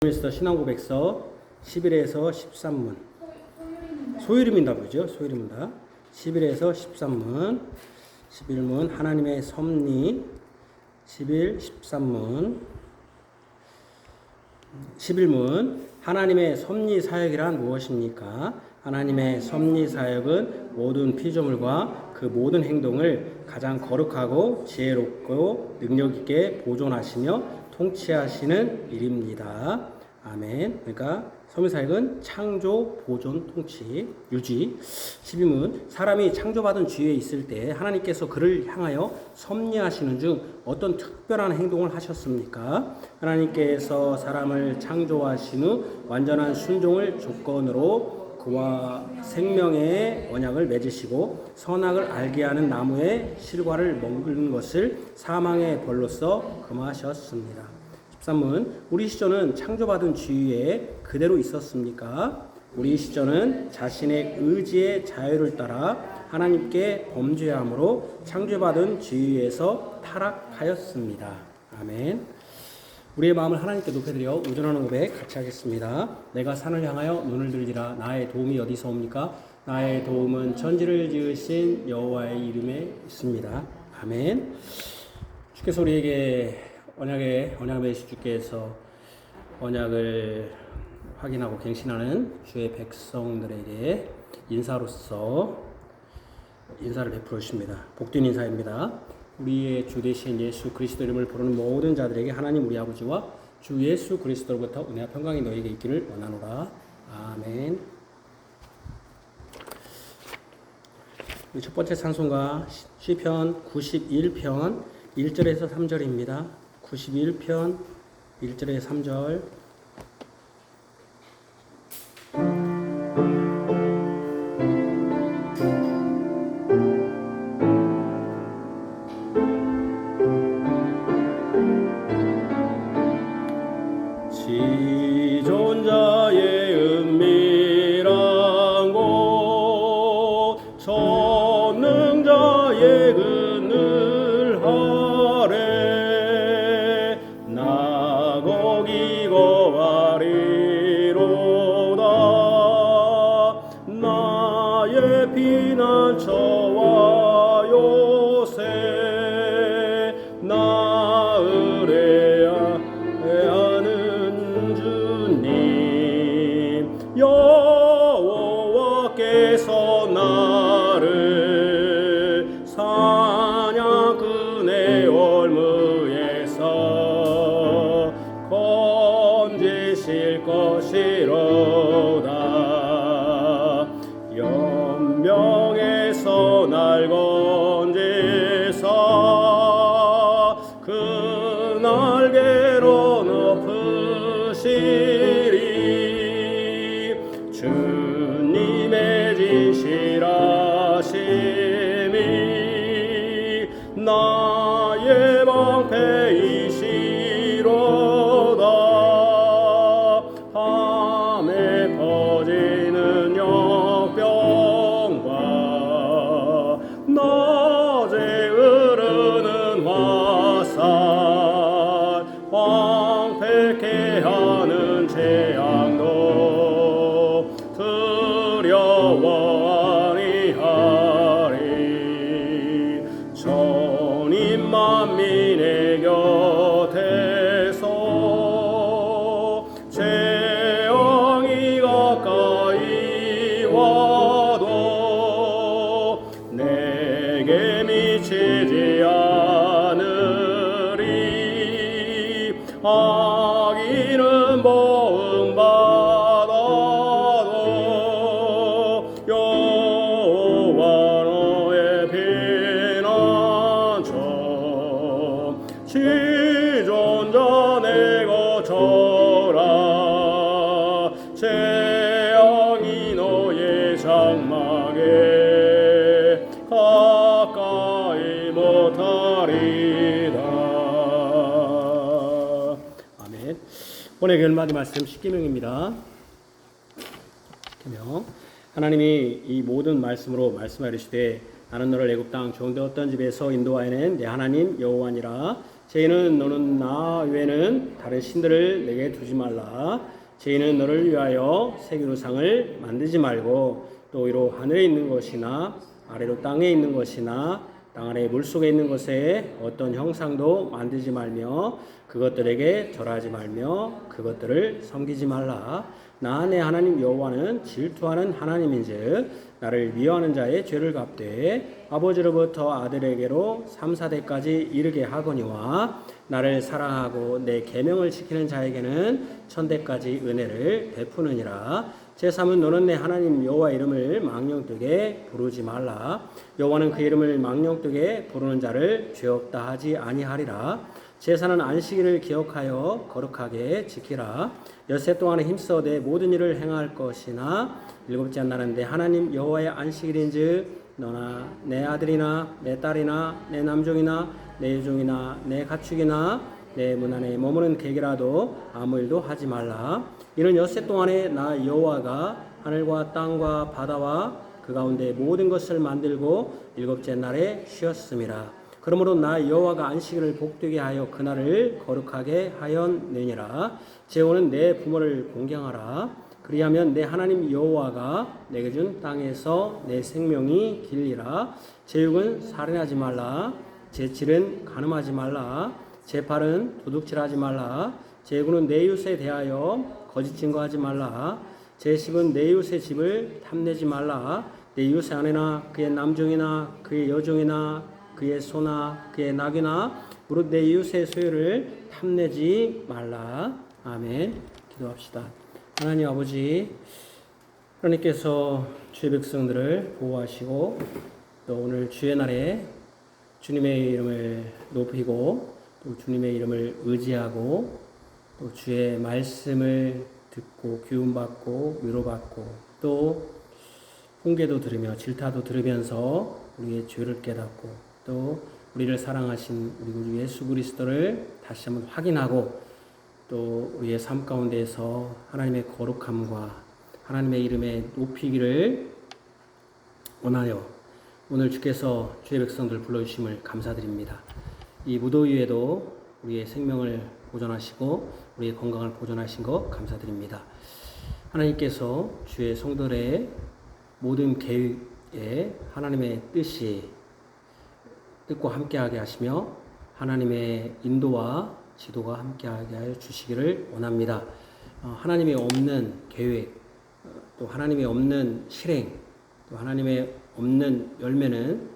신앙고백서 11에서 13문 소유림인답이죠. 소유림인답 11에서 13문 11문 하나님의 섭리 11, 13문 11문 하나님의 섭리 사역이란 무엇입니까? 하나님의 섭리 사역은 모든 피조물과 그 모든 행동을 가장 거룩하고 지혜롭고 능력있게 보존하시며 통치하시는 일입니다. 아멘. 그러니까 섭리사역은 창조, 보존, 통치, 유지. 12문 사람이 창조받은 지위에 있을 때 하나님께서 그를 향하여 섭리하시는 중 어떤 특별한 행동을 하셨습니까? 하나님께서 사람을 창조하신 후 완전한 순종을 조건으로 그와 생명의 언약을 맺으시고 선악을 알게 하는 나무의 실과를 먹는 것을 사망의 벌로서 금하셨습니다. 13문 우리 시조는 창조받은 지위에 그대로 있었습니까? 우리 시조는 자신의 의지의 자유를 따라 하나님께 범죄함으로 창조받은 지위에서 타락하였습니다. 아멘. 우리의 마음을 하나님께 높여드려 의존하는 고백 같이 하겠습니다. 내가 산을 향하여 눈을 들리라. 나의 도움이 어디서 옵니까? 나의 도움은 천지를 지으신 여호와의 이름에 있습니다. 아멘. 주께서 우리에게 언약을 맺으신 주께서 언약을 확인하고 갱신하는 주의 백성들에게 인사로서 인사를 베풀어 주십니다. 복된 인사입니다. 우리의 주 되신 예수 그리스도 이름을 부르는 모든 자들에게 하나님 우리 아버지와 주 예수 그리스도로부터 은혜와 평강이 너에게 있기를 원하노라. 아멘. 우리 첫 번째 찬송가 시편 91편 1절에서 3절입니다. 91편 1절에서 3절. 여호와께서 나를 사냥 그네 올무에서 건지실 것이로다. 연명에서 날 건지사 그 날개로 높으시리. 주님의 진실하심이 나의 방패이시로다. 밤에 퍼지는 역병과 낮에 흐르는 화살 방패케 하는 재앙도 두려워 아니하리. 천인 만민의 곁에서 재앙이 가까이 와도 내게 미치지 않으리. 악인은 보응받아도 여호와 너의 피난처. 지존자 내 거처라. 재앙이 너의 장막에 가까이 못하리다. 아멘. 오늘 결마디 말씀 십계명입니다. 십계명. 하나님이 이 모든 말씀으로 말씀하시되 나는 너를 애굽 땅 종되었던 집에서 인도하여 낸 내 하나님 여호와니라. 죄인은 너는 나 외에는 다른 신들을 내게 두지 말라. 죄인은 너를 위하여 새긴 우상을 만들지 말고 또 위로 하늘에 있는 것이나 아래로 땅에 있는 것이나 땅 아래 물속에 있는 것에 어떤 형상도 만들지 말며 그것들에게 절하지 말며 그것들을 섬기지 말라. 나 내 하나님 여호와는 질투하는 하나님인즉 나를 미워하는 자의 죄를 갚되 아버지로부터 아들에게로 3, 4대까지 이르게 하거니와 나를 사랑하고 내 계명을 지키는 자에게는 천대까지 은혜를 베푸느니라. 제3은 너는 내 하나님 여호와 이름을 망령되게 부르지 말라. 여호와는 그 이름을 망령되게 부르는 자를 죄 없다 하지 아니하리라. 제사는 안식일을 기억하여 거룩하게 지키라. 엿새 동안에 힘써 내 모든 일을 행할 것이나 일곱째 날은 내 하나님 여호와의 안식일인즉 너나 내 아들이나 내 딸이나 내 남종이나 내 여종이나 내 가축이나 내 문 안에 머무는 객이라도 아무 일도 하지 말라. 이는 엿새 동안에 나 여호와가 하늘과 땅과 바다와 그 가운데 모든 것을 만들고 일곱째 날에 쉬었음이라. 그러므로 나 여호와가 안식일을 복되게 하여 그날을 거룩하게 하였느니라. 제오는 내 부모를 공경하라. 그리하면 내 하나님 여호와가 내게 준 땅에서 내 생명이 길리라. 제육은 살인하지 말라. 제칠은 간음하지 말라. 제팔은 도둑질하지 말라. 제구는 내 이웃에 대하여 거짓 증거하지 말라. 제십은 내 이웃의 집을 탐내지 말라. 내 이웃의 아내나 그의 남종이나 그의 여종이나 그의 소나 그의 낙이나 무릇 내 이웃의 소유를 탐내지 말라. 아멘. 기도합시다. 하나님 아버지, 하나님께서 주의 백성들을 보호하시고 또 오늘 주의 날에 주님의 이름을 높이고 또 주님의 이름을 의지하고 또 주의 말씀을 듣고 교훈받고 위로받고 또 훈계도 들으며 질타도 들으면서 우리의 죄를 깨닫고 또 우리를 사랑하신 우리 구주 예수 그리스도를 다시 한번 확인하고 또 우리의 삶 가운데에서 하나님의 거룩함과 하나님의 이름의 높이기를 원하여 오늘 주께서 주의 백성들 불러주심을 감사드립니다. 이 무더위에도 우리의 생명을 보존하시고 우리의 건강을 보존하신 것 감사드립니다. 하나님께서 주의 성도의 모든 계획에 하나님의 뜻과 함께하게 하시며 하나님의 인도와 지도가 함께하게 하여 주시기를 원합니다. 하나님의 없는 계획, 또 하나님의 없는 실행, 또 하나님의 없는 열매는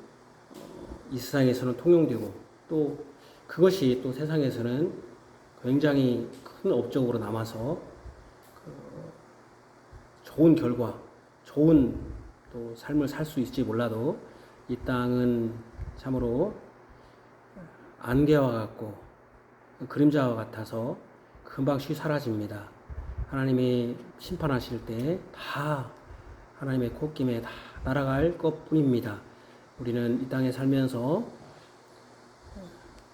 이 세상에서는 통용되고 또 그것이 또 세상에서는 굉장히 큰 업적으로 남아서 좋은 결과, 좋은 또 삶을 살 수 있을지 몰라도 이 땅은 참으로 안개와 같고 그림자와 같아서 금방 쉬 사라집니다. 하나님이 심판하실 때 다 하나님의 콧김에 다 날아갈 것뿐입니다. 우리는 이 땅에 살면서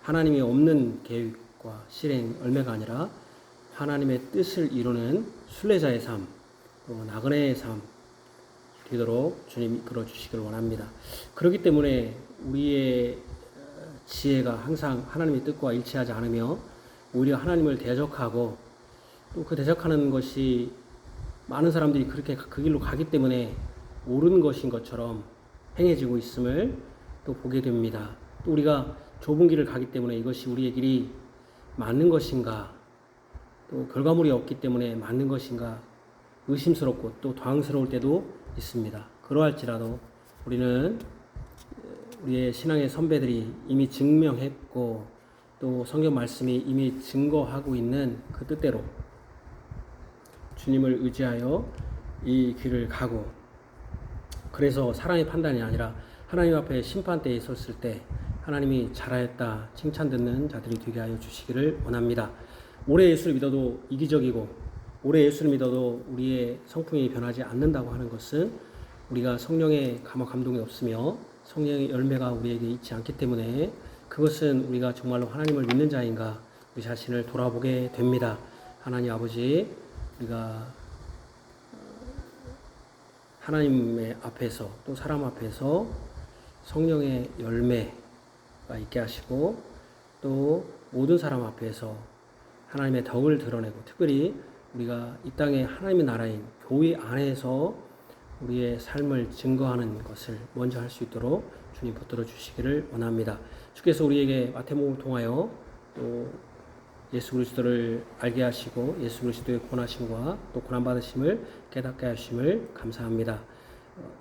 하나님이 없는 계획과 실행, 열매가 아니라 하나님의 뜻을 이루는 순례자의 삶, 또 나그네의 삶 되도록 주님 이끌어 주시길 원합니다. 그렇기 때문에 우리의 지혜가 항상 하나님의 뜻과 일치하지 않으며 오히려 하나님을 대적하고 또 그 대적하는 것이 많은 사람들이 그렇게 그 길로 가기 때문에 옳은 것인 것처럼 행해지고 있음을 또 보게 됩니다. 또 우리가 좁은 길을 가기 때문에 이것이 우리의 길이 맞는 것인가, 또 결과물이 없기 때문에 맞는 것인가 의심스럽고 또 당황스러울 때도 있습니다. 그러할지라도 우리는 우리의 신앙의 선배들이 이미 증명했고 또 성경 말씀이 이미 증거하고 있는 그 뜻대로 주님을 의지하여 이 길을 가고, 그래서 사람의 판단이 아니라 하나님 앞에 심판대에 있었을 때 하나님이 잘하였다 칭찬 듣는 자들이 되게 하여 주시기를 원합니다. 오래 예수를 믿어도 이기적이고 오래 예수를 믿어도 우리의 성품이 변하지 않는다고 하는 것은 우리가 성령의 감동이 없으며 성령의 열매가 우리에게 있지 않기 때문에 그것은 우리가 정말로 하나님을 믿는 자인가 우리 자신을 돌아보게 됩니다. 하나님 아버지, 우리가 하나님의 앞에서 또 사람 앞에서 성령의 열매가 있게 하시고 또 모든 사람 앞에서 하나님의 덕을 드러내고 특별히 우리가 이 땅의 하나님의 나라인 교회 안에서 우리의 삶을 증거하는 것을 먼저 할 수 있도록 주님 붙들어 주시기를 원합니다. 주께서 우리에게 마태복음을 통하여 또 예수 그리스도를 알게 하시고 예수 그리스도의 고난하심과 또 고난받으심을 깨닫게 하심을 감사합니다.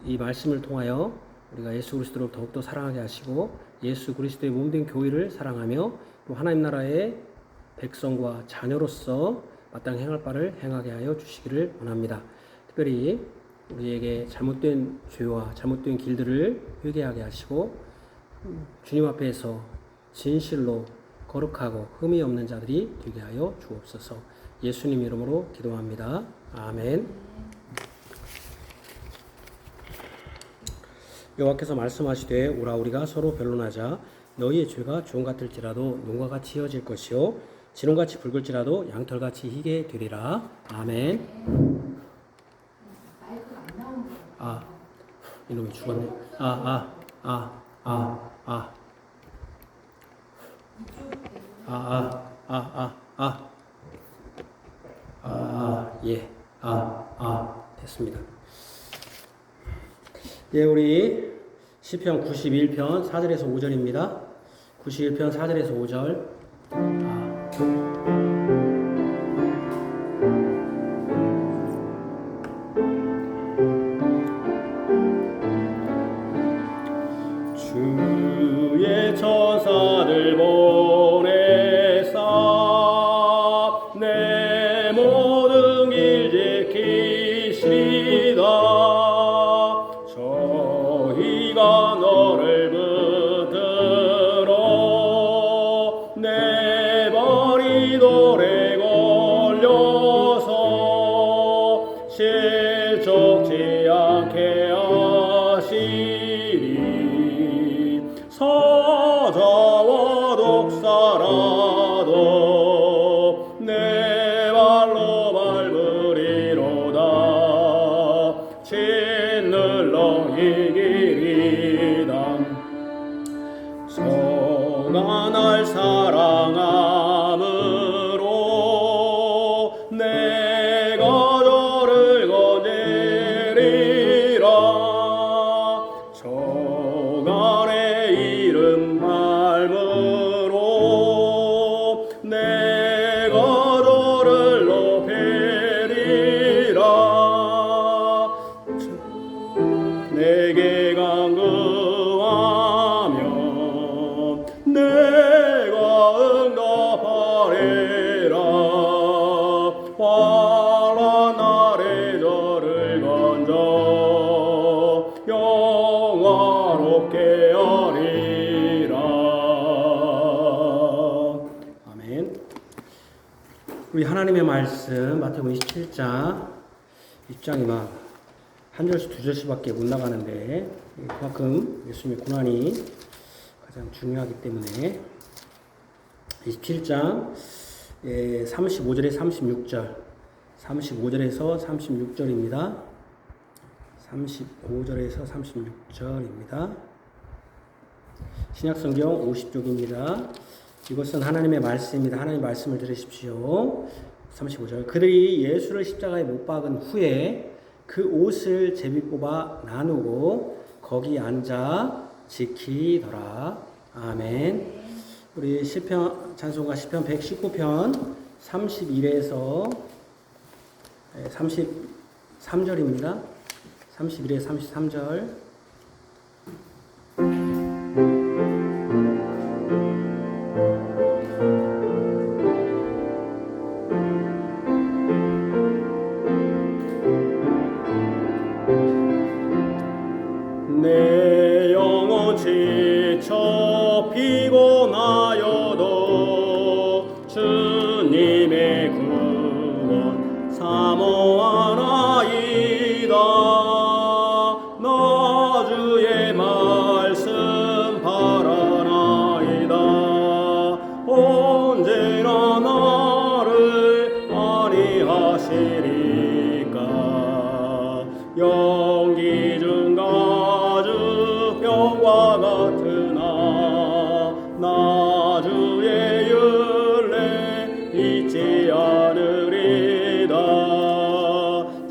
이 말씀을 통하여 우리가 예수 그리스도를 더욱더 사랑하게 하시고 예수 그리스도의 몸된 교회를 사랑하며 또 하나님 나라의 백성과 자녀로서 마땅히 행할 바를 행하게 하여 주시기를 원합니다. 특별히 우리에게 잘못된 죄와 잘못된 길들을 회개하게 하시고 주님 앞에서 진실로 거룩하고 흠이 없는 자들이 되게 하여 주옵소서. 예수님 이름으로 기도합니다. 아멘. 여호와께서 말씀하시되 오라 우리가 서로 변론하자. 너희의 죄가 주홍 같을지라도 눈과 같이 이어질 것이요 진홍같이 붉을지라도 양털같이 희게 되리라. 아멘. 이놈이 죽었네. 됐습니다. 예, 우리 시편 91편 4절에서 5절입니다. 91편 4절에서 5절. 주의 천사들 보내사 내 모든 길 지키시리다. 저희가 너를 붙들어 내 발이 돌에 걸려서 실족지 않게 하시리. 사자와 독사라도 내 발로 밟으리로다. 짓눌러 이기리다. 선한 날 사랑함으로 내가 저를 거느리라. 저간의 이름 말므로 내가 저를 높이리라. 내게 간구하면 내가 응답하리라. 환난 날에 저를 건져 영화롭게 하리라. 아멘. 우리 하나님의 말씀 마태복음 27장 6장이 막 한 절씩 두 절씩밖에 못 나가는데 그만큼 예수님의 고난이 가장 중요하기 때문에 27장 35절에 36절 35절에서 36절입니다. 35절에서 36절입니다. 신약성경 50쪽입니다. 이것은 하나님의 말씀입니다. 하나님의 말씀을 들으십시오. 35절. 그들이 예수를 십자가에 못 박은 후에 그 옷을 제비 뽑아 나누고 거기 앉아 지키더라. 아멘. 우리 시편 찬송가 시편 119편 31에서 33절입니다. 31에 33절. 내 영혼 지쳐 피곤하여도 주님의 구원 사모하나이다. 나 주의 말씀 바라나이다. 언제나 나를 안위하시리까. 연기 중 가죽 병과 같으나 나 주의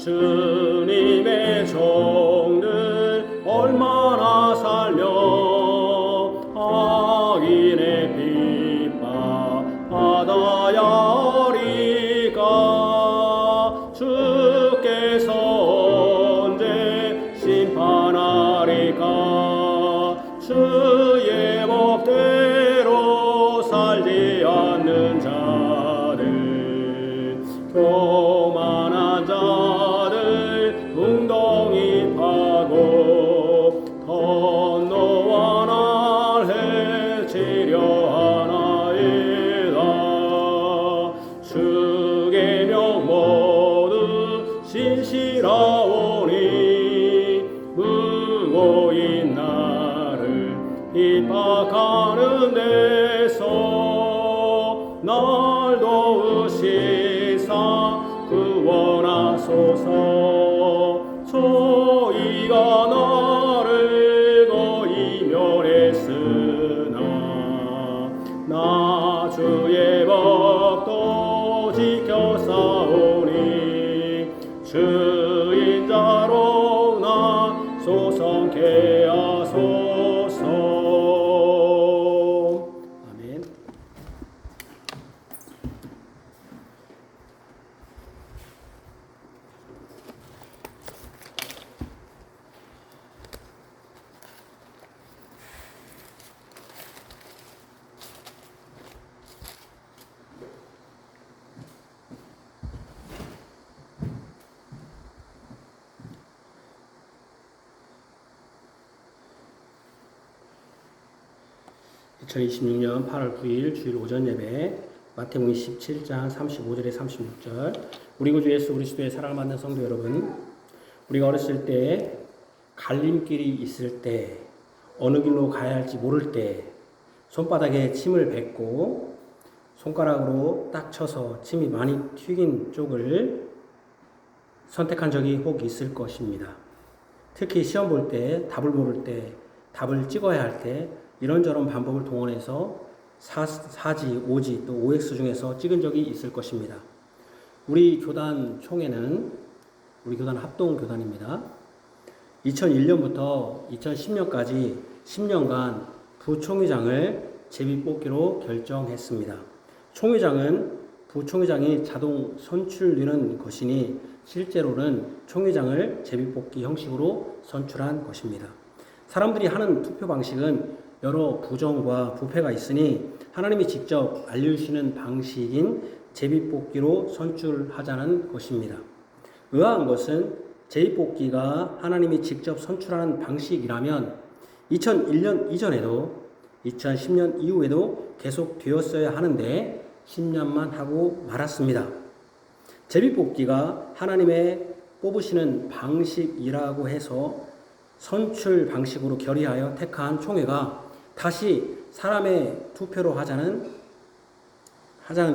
주님의 종들 얼마나 살며 악인의 핍박 받아야 하리까. 주께서 언제 심판하리까. 주의 법대로 살지 않는 자들, 교만한 자들 웅덩이 파고 건너와 날 해치려 하나이다. 주 계명 모두 신실하오니 무고인 나를 핍박하는 데서 날 도우시사 구원하소서. 저희가 나를 거의 멸했으나 나 주의 법도 지켜사오니 주인자로 나 소성케 하소서. 아멘. (2026년 8월 9일) 주일 오전 예배, 마태복음 17장 35절에 36절. 우리 구주 예수 그리스도의 사랑을 받는 성도 여러분, 우리가 어렸을 때 갈림길이 있을 때, 어느 길로 가야 할지 모를 때 손바닥에 침을 뱉고 손가락으로 딱 쳐서 침이 많이 튀긴 쪽을 선택한 적이 혹 있을 것입니다. 특히 시험 볼 때, 답을 모를 때, 답을 찍어야 할 때 이런저런 방법을 동원해서 4G, 5G, 또 OX 중에서 찍은 적이 있을 것입니다. 우리 교단 총회는 우리 교단 합동교단입니다. 2001년부터 2010년까지 10년간 부총회장을 제비뽑기로 결정했습니다. 총회장은 부총회장이 자동 선출되는 것이니 실제로는 총회장을 제비뽑기 형식으로 선출한 것입니다. 사람들이 하는 투표 방식은 여러 부정과 부패가 있으니 하나님이 직접 알려주시는 방식인 제비뽑기로 선출하자는 것입니다. 의아한 것은 제비뽑기가 하나님이 직접 선출하는 방식이라면 2001년 이전에도 2010년 이후에도 계속 되었어야 하는데 10년만 하고 말았습니다. 제비뽑기가 하나님의 뽑으시는 방식이라고 해서 선출 방식으로 결의하여 택한 총회가 다시 사람의 투표로 하자는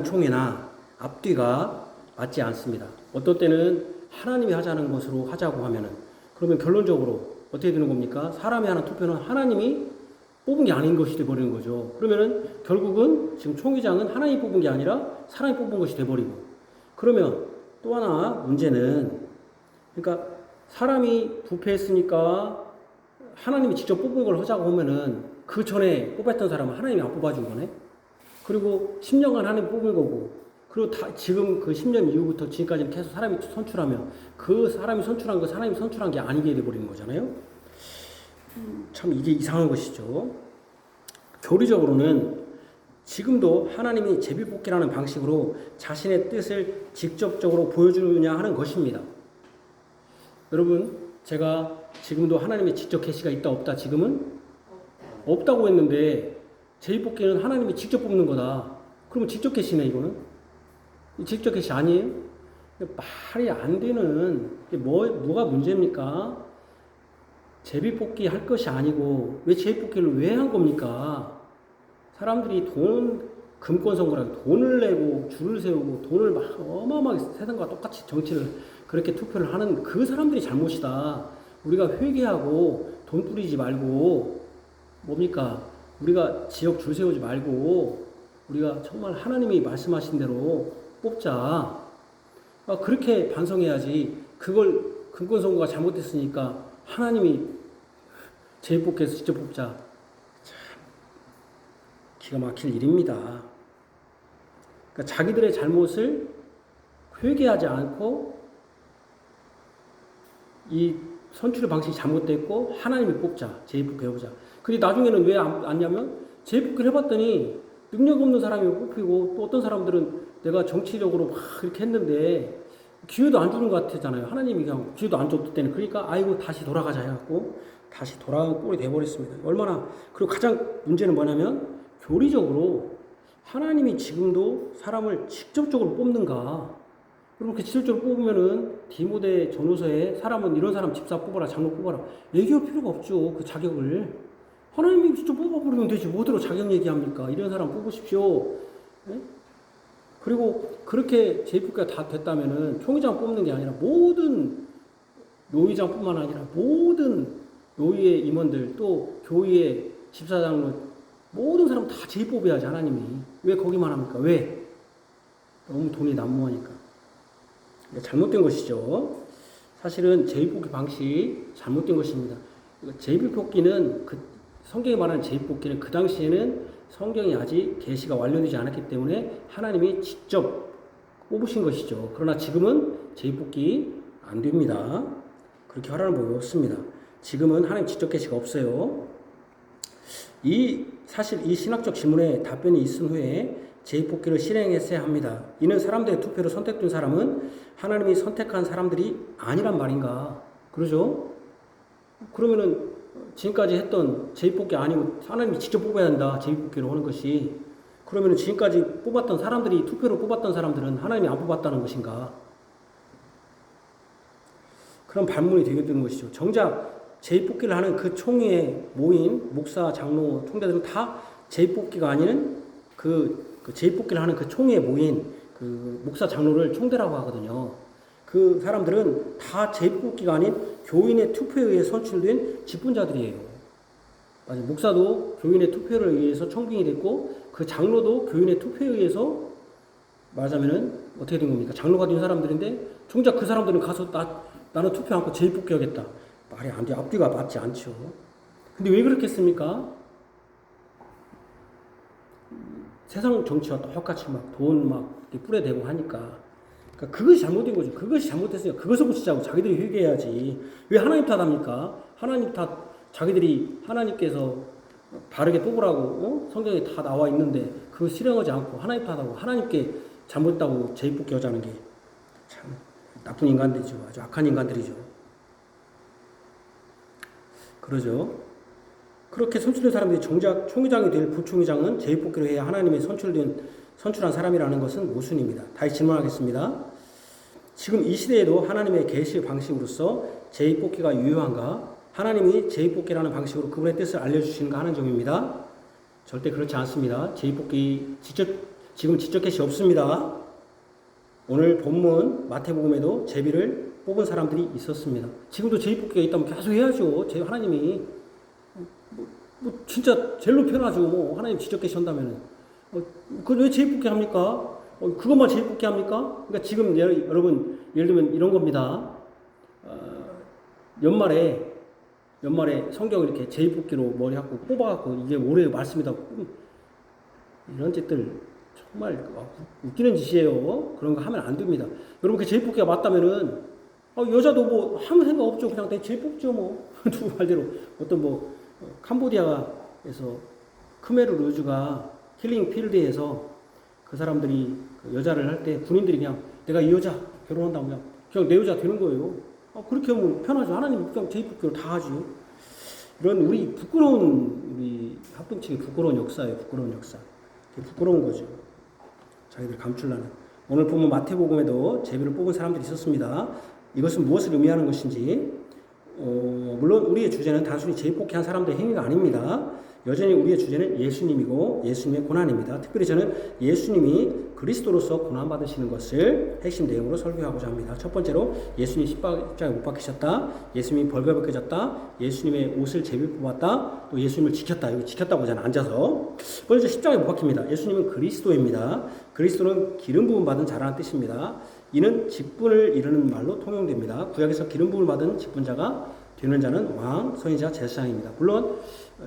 총회나 앞뒤가 맞지 않습니다. 어떤 때는 하나님이 하자는 것으로 하자고 하면은, 그러면 결론적으로 어떻게 되는 겁니까? 사람이 하는 투표는 하나님이 뽑은 게 아닌 것이 되어버리는 거죠. 그러면은 결국은 지금 총회장은 하나님이 뽑은 게 아니라 사람이 뽑은 것이 되어버리고, 그러면 또 하나 문제는, 그러니까 사람이 부패했으니까 하나님이 직접 뽑은 걸 하자고 하면은 그 전에 뽑았던 사람은 하나님이 안 뽑아준 거네. 그리고 10년간 하나님이 뽑은 거고, 그리고 지금 그 10년 이후부터 지금까지는 계속 사람이 선출하면 그 사람이 선출한 거 사람이 선출한 게 아니게 돼버리는 거잖아요. 참 이게 이상한 것이죠. 교리적으로는 지금도 하나님이 제비뽑기라는 방식으로 자신의 뜻을 직접적으로 보여주느냐 하는 것입니다. 여러분, 제가 지금도 하나님의 직접 계시가 있다 없다? 지금은 없다고 했는데 제비뽑기는 하나님이 직접 뽑는 거다. 그러면 직접 계시네. 이거는 직접 계시 아니에요? 말이 안 되는, 뭐가 문제입니까? 제비뽑기 할 것이 아니고 왜 제비뽑기를 왜 한 겁니까? 사람들이 금권 선거라고 돈을 내고 줄을 세우고 돈을 막 어마어마하게 세상과 똑같이 정치를 그렇게 투표를 하는 그 사람들이 잘못이다. 우리가 회개하고 돈 뿌리지 말고 뭡니까? 우리가 지역 줄 세우지 말고 우리가 정말 하나님이 말씀하신 대로 뽑자. 그렇게 반성해야지. 그걸 금권 선거가 잘못됐으니까 하나님이 제일뽑기해서 직접 뽑자. 기가 막힐 일입니다. 그러니까 자기들의 잘못을 회개하지 않고 이 선출 방식이 잘못됐고 하나님이 뽑자. 제일뽑기 해보자. 근데 나중에는 왜 안 냐면 제일뽑기를 해봤더니 능력 없는 사람이 뽑히고 또 어떤 사람들은 내가 정치적으로 막 이렇게 했는데 기회도 안 주는 것 같잖아요. 하나님이 그냥 기회도 안 줬을 때는. 그러니까 아이고 다시 돌아가자 해갖고 다시 돌아간 꼴이 돼버렸습니다. 얼마나. 그리고 가장 문제는 뭐냐면 교리적으로 하나님이 지금도 사람을 직접적으로 뽑는가. 그렇게 직접적으로 뽑으면은 디모데 전후서에 사람은 이런 사람 집사 뽑아라 장로 뽑아라 얘기할 필요가 없죠. 그 자격을 하나님이 직접 뽑아버리면 되지. 뭐대로 자격 얘기합니까? 이런 사람 뽑으십시오. 네? 그리고 그렇게 제일뽑기가 다 됐다면은 총회장 뽑는 게 아니라 모든 노회장뿐만 아니라 모든 노회의 임원들 또 교회의 집사장로 모든 사람 다 제일 뽑아야지. 하나님이 왜 거기만 합니까? 왜? 너무 돈이 난무하니까. 잘못된 것이죠. 사실은 제일뽑기 방식 잘못된 것입니다. 제일뽑기는 그 성경이 말하는 제일뽑기는 그 당시에는 성경이 아직 계시가 완료되지 않았기 때문에 하나님이 직접 뽑으신 것이죠. 그러나 지금은 제일뽑기 안 됩니다. 그렇게 하라는 법이 없습니다. 지금은 하나님 직접 계시가 없어요. 사실 이 신학적 질문에 답변이 있은 후에 제일뽑기를 실행했어야 합니다. 이는 사람들의 투표로 선택된 사람은 하나님이 선택한 사람들이 아니란 말인가? 그러죠? 그러면은 지금까지 했던 제일뽑기 아니고 하나님이 직접 뽑아야 한다. 제일뽑기로 하는 것이. 그러면은 지금까지 뽑았던 사람들이 투표로 뽑았던 사람들은 하나님이 안 뽑았다는 것인가? 그런 반문이 되게 되는 것이죠. 정작 제일뽑기를 하는 그 총회에 모인 목사, 장로, 총대들은 다 제일뽑기가 아닌 그 제일뽑기를 하는 그 총회에 모인 그 목사, 장로를 총대라고 하거든요. 그 사람들은 다 제일뽑기가 아닌 교인의 투표에 의해 선출된 직분자들이에요. 맞아요. 목사도 교인의 투표를 의해서 청빙이 됐고 그 장로도 교인의 투표에 의해서 말하자면은 어떻게 된 겁니까? 장로가 된 사람들인데 정작 그 사람들은 가서 나는 투표 않고 제일뽑기 하겠다. 말이 안 돼. 앞뒤가 맞지 않죠. 근데 왜 그렇겠습니까? 세상 정치와 똑같이 막 돈 막 뿌려대고 하니까. 그러니까 그것이 잘못된 거죠. 그것이 잘못됐으니까 그것을 고치자고 자기들이 회개해야지. 왜 하나님 탓합니까? 하나님 탓, 자기들이 하나님께서 바르게 뽑으라고 성경에 다 나와 있는데 그거 실행하지 않고 하나님 탓하고 하나님께 잘못했다고 제일뽑기 하자는 게 참 나쁜 인간들이죠. 아주 악한 인간들이죠. 그러죠. 그렇게 선출된 사람들이 정작 총회장이 될 부총회장은 제일뽑기로 해야 하나님의 선출한 사람이라는 것은 모순입니다. 다시 질문하겠습니다. 지금 이 시대에도 하나님의 계시 방식으로서 제일뽑기가 유효한가? 하나님이 제일뽑기라는 방식으로 그분의 뜻을 알려주시는가 하는 점입니다. 절대 그렇지 않습니다. 제일뽑기 지금 직접 계시 없습니다. 오늘 본문 마태복음에도 제비를 뽑은 사람들이 있었습니다. 지금도 제일뽑기가 있다면 계속 해야죠. 하나님이 진짜 제일로 편하죠. 뭐 하나님 직접 계신다면은 그걸 왜 제일뽑기 합니까? 그것만 제일뽑기 합니까? 그러니까 지금 여러분 예를 들면 이런 겁니다. 연말에 성경을 이렇게 제일뽑기로 머리 하고 뽑아갖고 이게 올해 말씀이다. 이런 짓들 정말 웃기는 짓이에요. 그런 거 하면 안 됩니다. 여러분 그 제일뽑기가 맞다면은 여자도 뭐 아무 생각 없죠. 그냥 내 제일 뽑죠 뭐. 누구 말대로 어떤 캄보디아에서 크메르 루즈가 힐링 필드에서 그 사람들이 그 여자를 할 때 군인들이 그냥 내가 이 여자 결혼한다고 그냥 내 여자 되는 거예요. 그렇게 하면 편하죠. 하나님 그냥 제일뽑기로 다 하죠. 이런 우리 합동층의 부끄러운 역사예요. 부끄러운 역사. 부끄러운 거죠. 자기들 감추려는. 오늘 보면 마태복음에도 제비를 뽑은 사람들이 있었습니다. 이것은 무엇을 의미하는 것인지 물론 우리의 주제는 단순히 제일뽑기 한 사람들의 행위가 아닙니다. 여전히 우리의 주제는 예수님이고 예수님의 고난입니다. 특별히 저는 예수님이 그리스도로서 고난받으시는 것을 핵심 내용으로 설교하고자 합니다. 첫 번째로 예수님이 십자가에 못 박히셨다. 예수님이 벌거벗겨졌다. 예수님의 옷을 제비 뽑았다. 또 예수님을 지켰다. 여기 지켰다고 저는 앉아서. 먼저 십자가에 못 박힙니다. 예수님은 그리스도입니다. 그리스도는 기름 부음 받은 자라는 뜻입니다. 이는 직분을 이루는 말로 통용됩니다. 구약에서 기름 부음을 받은 직분자가 되는 자는 왕, 선지자, 제사장입니다. 물론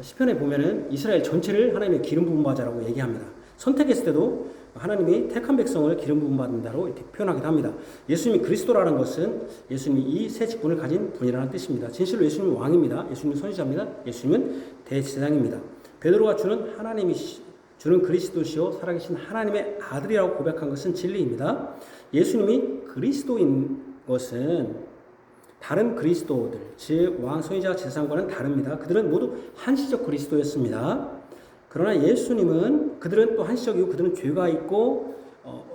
시편에 보면은 이스라엘 전체를 하나님의 기름 부음 받자라고 얘기합니다. 선택했을 때도 하나님이 택한 백성을 기름 부음 받는다로 이렇게 표현하기도 합니다. 예수님이 그리스도라는 것은 예수님이 이 세 직분을 가진 분이라는 뜻입니다. 진실로 예수님은 왕입니다. 예수님은 선지자입니다. 예수님은 대제사장입니다. 베드로가 주는 그리스도시요 살아계신 하나님의 아들이라고 고백한 것은 진리입니다. 예수님이 그리스도인 것은 다른 그리스도들, 즉 왕, 선지자, 제사장과는 다릅니다. 그들은 모두 한시적 그리스도였습니다. 그러나 예수님은 그들은 또 한시적이고 그들은 죄가 있고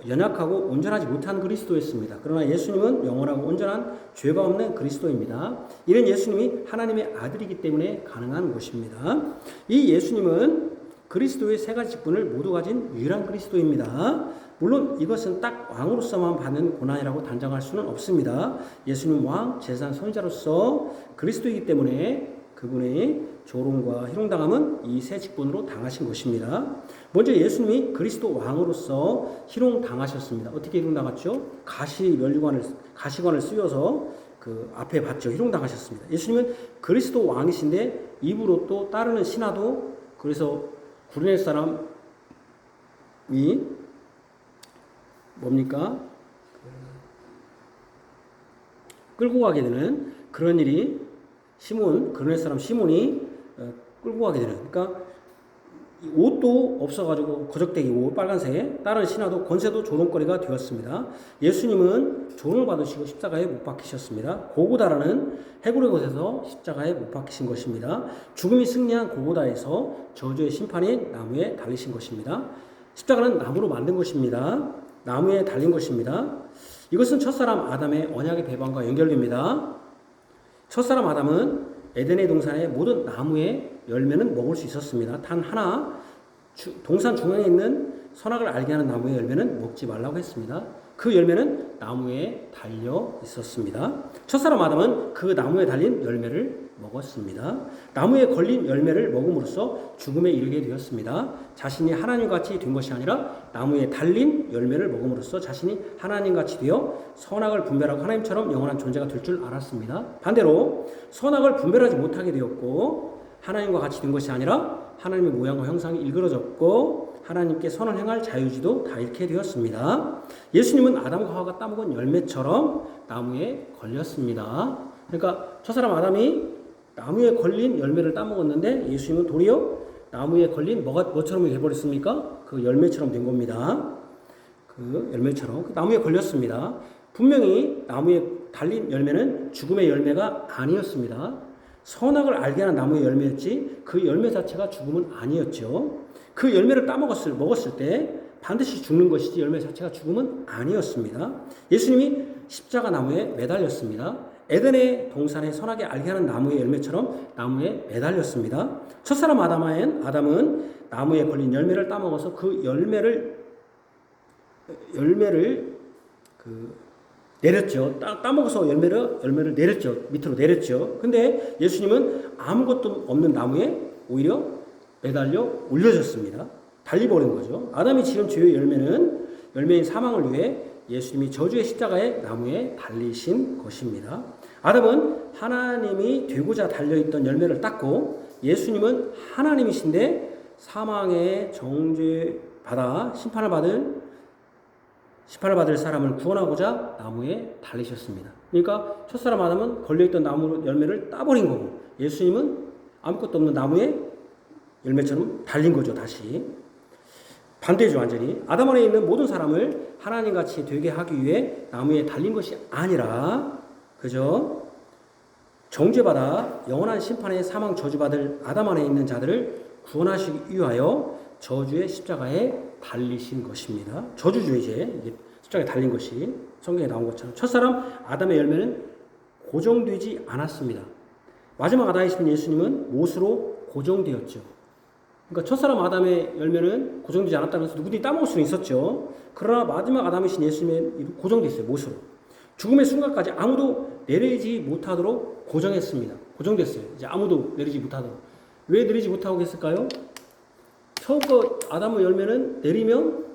연약하고 온전하지 못한 그리스도였습니다. 그러나 예수님은 영원하고 온전한 죄가 없는 그리스도입니다. 이는 예수님이 하나님의 아들이기 때문에 가능한 것입니다. 이 예수님은 그리스도의 세 가지 직분을 모두 가진 유일한 그리스도입니다. 물론 이것은 딱 왕으로서만 받는 고난이라고 단정할 수는 없습니다. 예수님 왕, 제사장, 선지자로서 그리스도이기 때문에 그분의 조롱과 희롱당함은 이 세 직분으로 당하신 것입니다. 먼저 예수님이 그리스도 왕으로서 희롱당하셨습니다. 어떻게 희롱당했죠? 가시관을 쓰여서 그 앞에 받죠. 희롱당하셨습니다. 예수님은 그리스도 왕이신데 입으로 또 따르는 신하도 그래서 구레네 사람이 뭡니까? 끌고 가게 되는 그런 일이 구레네 사람 시몬이 끌고 가게 되는, 그러니까 옷도 없어가지고 거적대기 옷 빨간색, 다른 신하도 권세도 조롱거리가 되었습니다. 예수님은 조롱을 받으시고 십자가에 못 박히셨습니다. 고고다라는 해골의 곳에서 십자가에 못 박히신 것입니다. 죽음이 승리한 고고다에서 저주의 심판이 나무에 달리신 것입니다. 십자가는 나무로 만든 것입니다. 나무에 달린 것입니다. 이것은 첫사람 아담의 언약의 배반과 연결됩니다. 첫사람 아담은 에덴의 동산의 모든 나무의 열매는 먹을 수 있었습니다. 단 하나, 동산 중앙에 있는 선악을 알게 하는 나무의 열매는 먹지 말라고 했습니다. 그 열매는 나무에 달려 있었습니다. 첫사람 아담은 그 나무에 달린 열매를 먹었습니다. 나무에 걸린 열매를 먹음으로써 죽음에 이르게 되었습니다. 자신이 하나님같이 된 것이 아니라 나무에 달린 열매를 먹음으로써 자신이 하나님같이 되어 선악을 분별하고 하나님처럼 영원한 존재가 될 줄 알았습니다. 반대로 선악을 분별하지 못하게 되었고 하나님과 같이 된 것이 아니라 하나님의 모양과 형상이 일그러졌고 하나님께 선을 행할 자유지도 다 잃게 되었습니다. 예수님은 아담과 하와가 따먹은 열매처럼 나무에 걸렸습니다. 그러니까 첫사람 아담이 나무에 걸린 열매를 따먹었는데 예수님은 도리어 나무에 걸린 뭐처럼 해버렸습니까? 그 열매처럼 된 겁니다. 그 열매처럼 나무에 걸렸습니다. 분명히 나무에 달린 열매는 죽음의 열매가 아니었습니다. 선악을 알게 하는 나무의 열매였지 그 열매 자체가 죽음은 아니었죠. 그 열매를 먹었을 때 반드시 죽는 것이지 열매 자체가 죽음은 아니었습니다. 예수님이 십자가 나무에 매달렸습니다. 에덴의 동산에 선하게 알게 하는 나무의 열매처럼 나무에 매달렸습니다. 첫사람 아담은 나무에 걸린 열매를 따먹어서 그 열매를 내렸죠. 따먹어서 열매를 내렸죠. 밑으로 내렸죠. 근데 예수님은 아무것도 없는 나무에 오히려 매달려 올려졌습니다. 달리버린 거죠. 아담이 지은 죄의 열매인 사망을 위해 예수님이 저주의 십자가에 나무에 달리신 것입니다. 아담은 하나님이 되고자 달려있던 열매를 땄고 예수님은 하나님이신데 사망의 정죄받아 심판을 받을 사람을 구원하고자 나무에 달리셨습니다. 그러니까 첫사람 아담은 걸려있던 나무 열매를 따버린 거고 예수님은 아무것도 없는 나무에 열매처럼 달린 거죠. 다시 반대죠. 완전히 아담 안에 있는 모든 사람을 하나님같이 되게 하기 위해 나무에 달린 것이 아니라 그저 정죄받아 영원한 심판의 사망 저주받을 아담 안에 있는 자들을 구원하시기 위하여 저주의 십자가에 달리신 것입니다. 저주죠. 이제 십자가에 달린 것이 성경에 나온 것처럼 첫사람 아담의 열매는 고정되지 않았습니다. 마지막 아담이신 예수님은 못으로 고정되었죠. 그러니까 첫사람 아담의 열매는 고정되지 않았다는 것은 누구든지 따먹을 수는 있었죠. 그러나 마지막 아담이신 예수님의 고정됐어요. 못으로. 죽음의 순간까지 아무도 내리지 못하도록 고정했습니다. 고정됐어요. 이제 아무도 내리지 못하도록. 왜 내리지 못하고 했을까요? 처음 거 아담의 열매는 내리면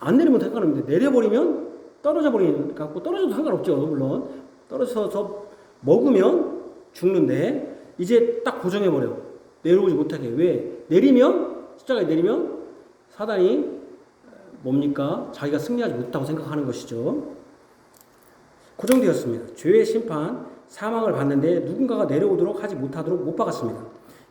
안 내리면 상관없는데 내려버리면 떨어져 버리는 갖고 떨어져도 상관없죠. 물론 떨어져서 먹으면 죽는데 이제 딱 고정해 버려. 내려오지 못하게. 왜? 내리면 십자가에 내리면 사단이 뭡니까? 자기가 승리하지 못하고 생각하는 것이죠. 고정되었습니다. 죄의 심판, 사망을 받는데 누군가가 내려오도록 하지 못하도록 못 박았습니다.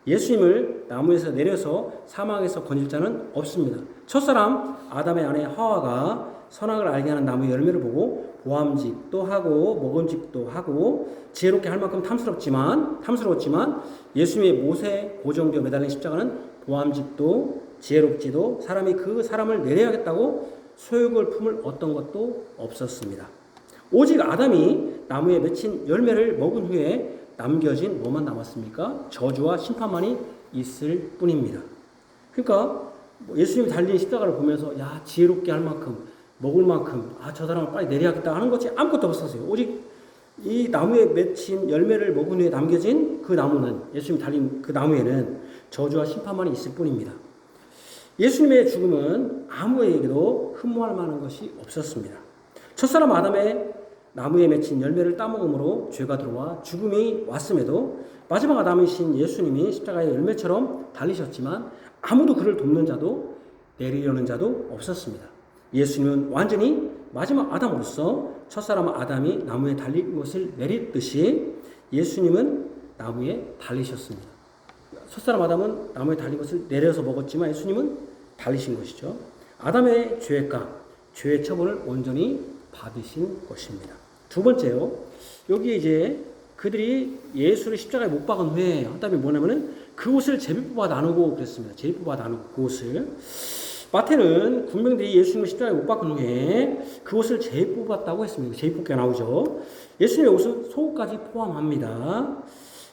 예수님을 나무에서 내려서 사망에서 건질 자는 없습니다. 첫사람 아담의 아내 하와가 선악을 알게 하는 나무의 열매를 보고 보암직도 하고 먹음직도 하고 지혜롭게 할 만큼 탐스러웠지만 예수님의 못에 고정되어 매달린 십자가는 보암직도 지혜롭지도 사람이 그 사람을 내려야겠다고 소욕을 품을 어떤 것도 없었습니다. 오직 아담이 나무에 맺힌 열매를 먹은 후에 남겨진 뭐만 남았습니까? 저주와 심판만이 있을 뿐입니다. 그러니까 예수님이 달린 십자가를 보면서 야 지혜롭게 할 만큼 먹을 만큼 저 사람을 빨리 내려야겠다 하는 것이 아무것도 없었어요. 오직 이 나무에 맺힌 열매를 먹은 후에 남겨진 그 나무는 예수님이 달린 그 나무에는 저주와 심판만이 있을 뿐입니다. 예수님의 죽음은 아무에게도 흠모할 만한 것이 없었습니다. 첫사람 아담의 나무에 맺힌 열매를 따먹음으로 죄가 들어와 죽음이 왔음에도 마지막 아담이신 예수님이 십자가의 열매처럼 달리셨지만 아무도 그를 돕는 자도 내리려는 자도 없었습니다. 예수님은 완전히 마지막 아담으로서 첫사람 아담이 나무에 달린 것을 내리듯이 예수님은 나무에 달리셨습니다. 첫사람 아담은 나무에 달린 것을 내려서 먹었지만 예수님은 달리신 것이죠. 아담의 죄가, 죄의 처벌을 온전히 받으신 것입니다. 두 번째요. 여기에 이제 그들이 예수를 십자가에 못 박은 후에 한 다음에 뭐냐면은 그 옷을 제비뽑아 나누고 그랬습니다. 제비뽑아 나누고 그 옷을. 마태는 군병들이 예수님을 십자가에 못 박은 후에 그 옷을 제비뽑았다고 했습니다. 제비뽑기가 나오죠. 예수님의 옷은 속옷까지 포함합니다.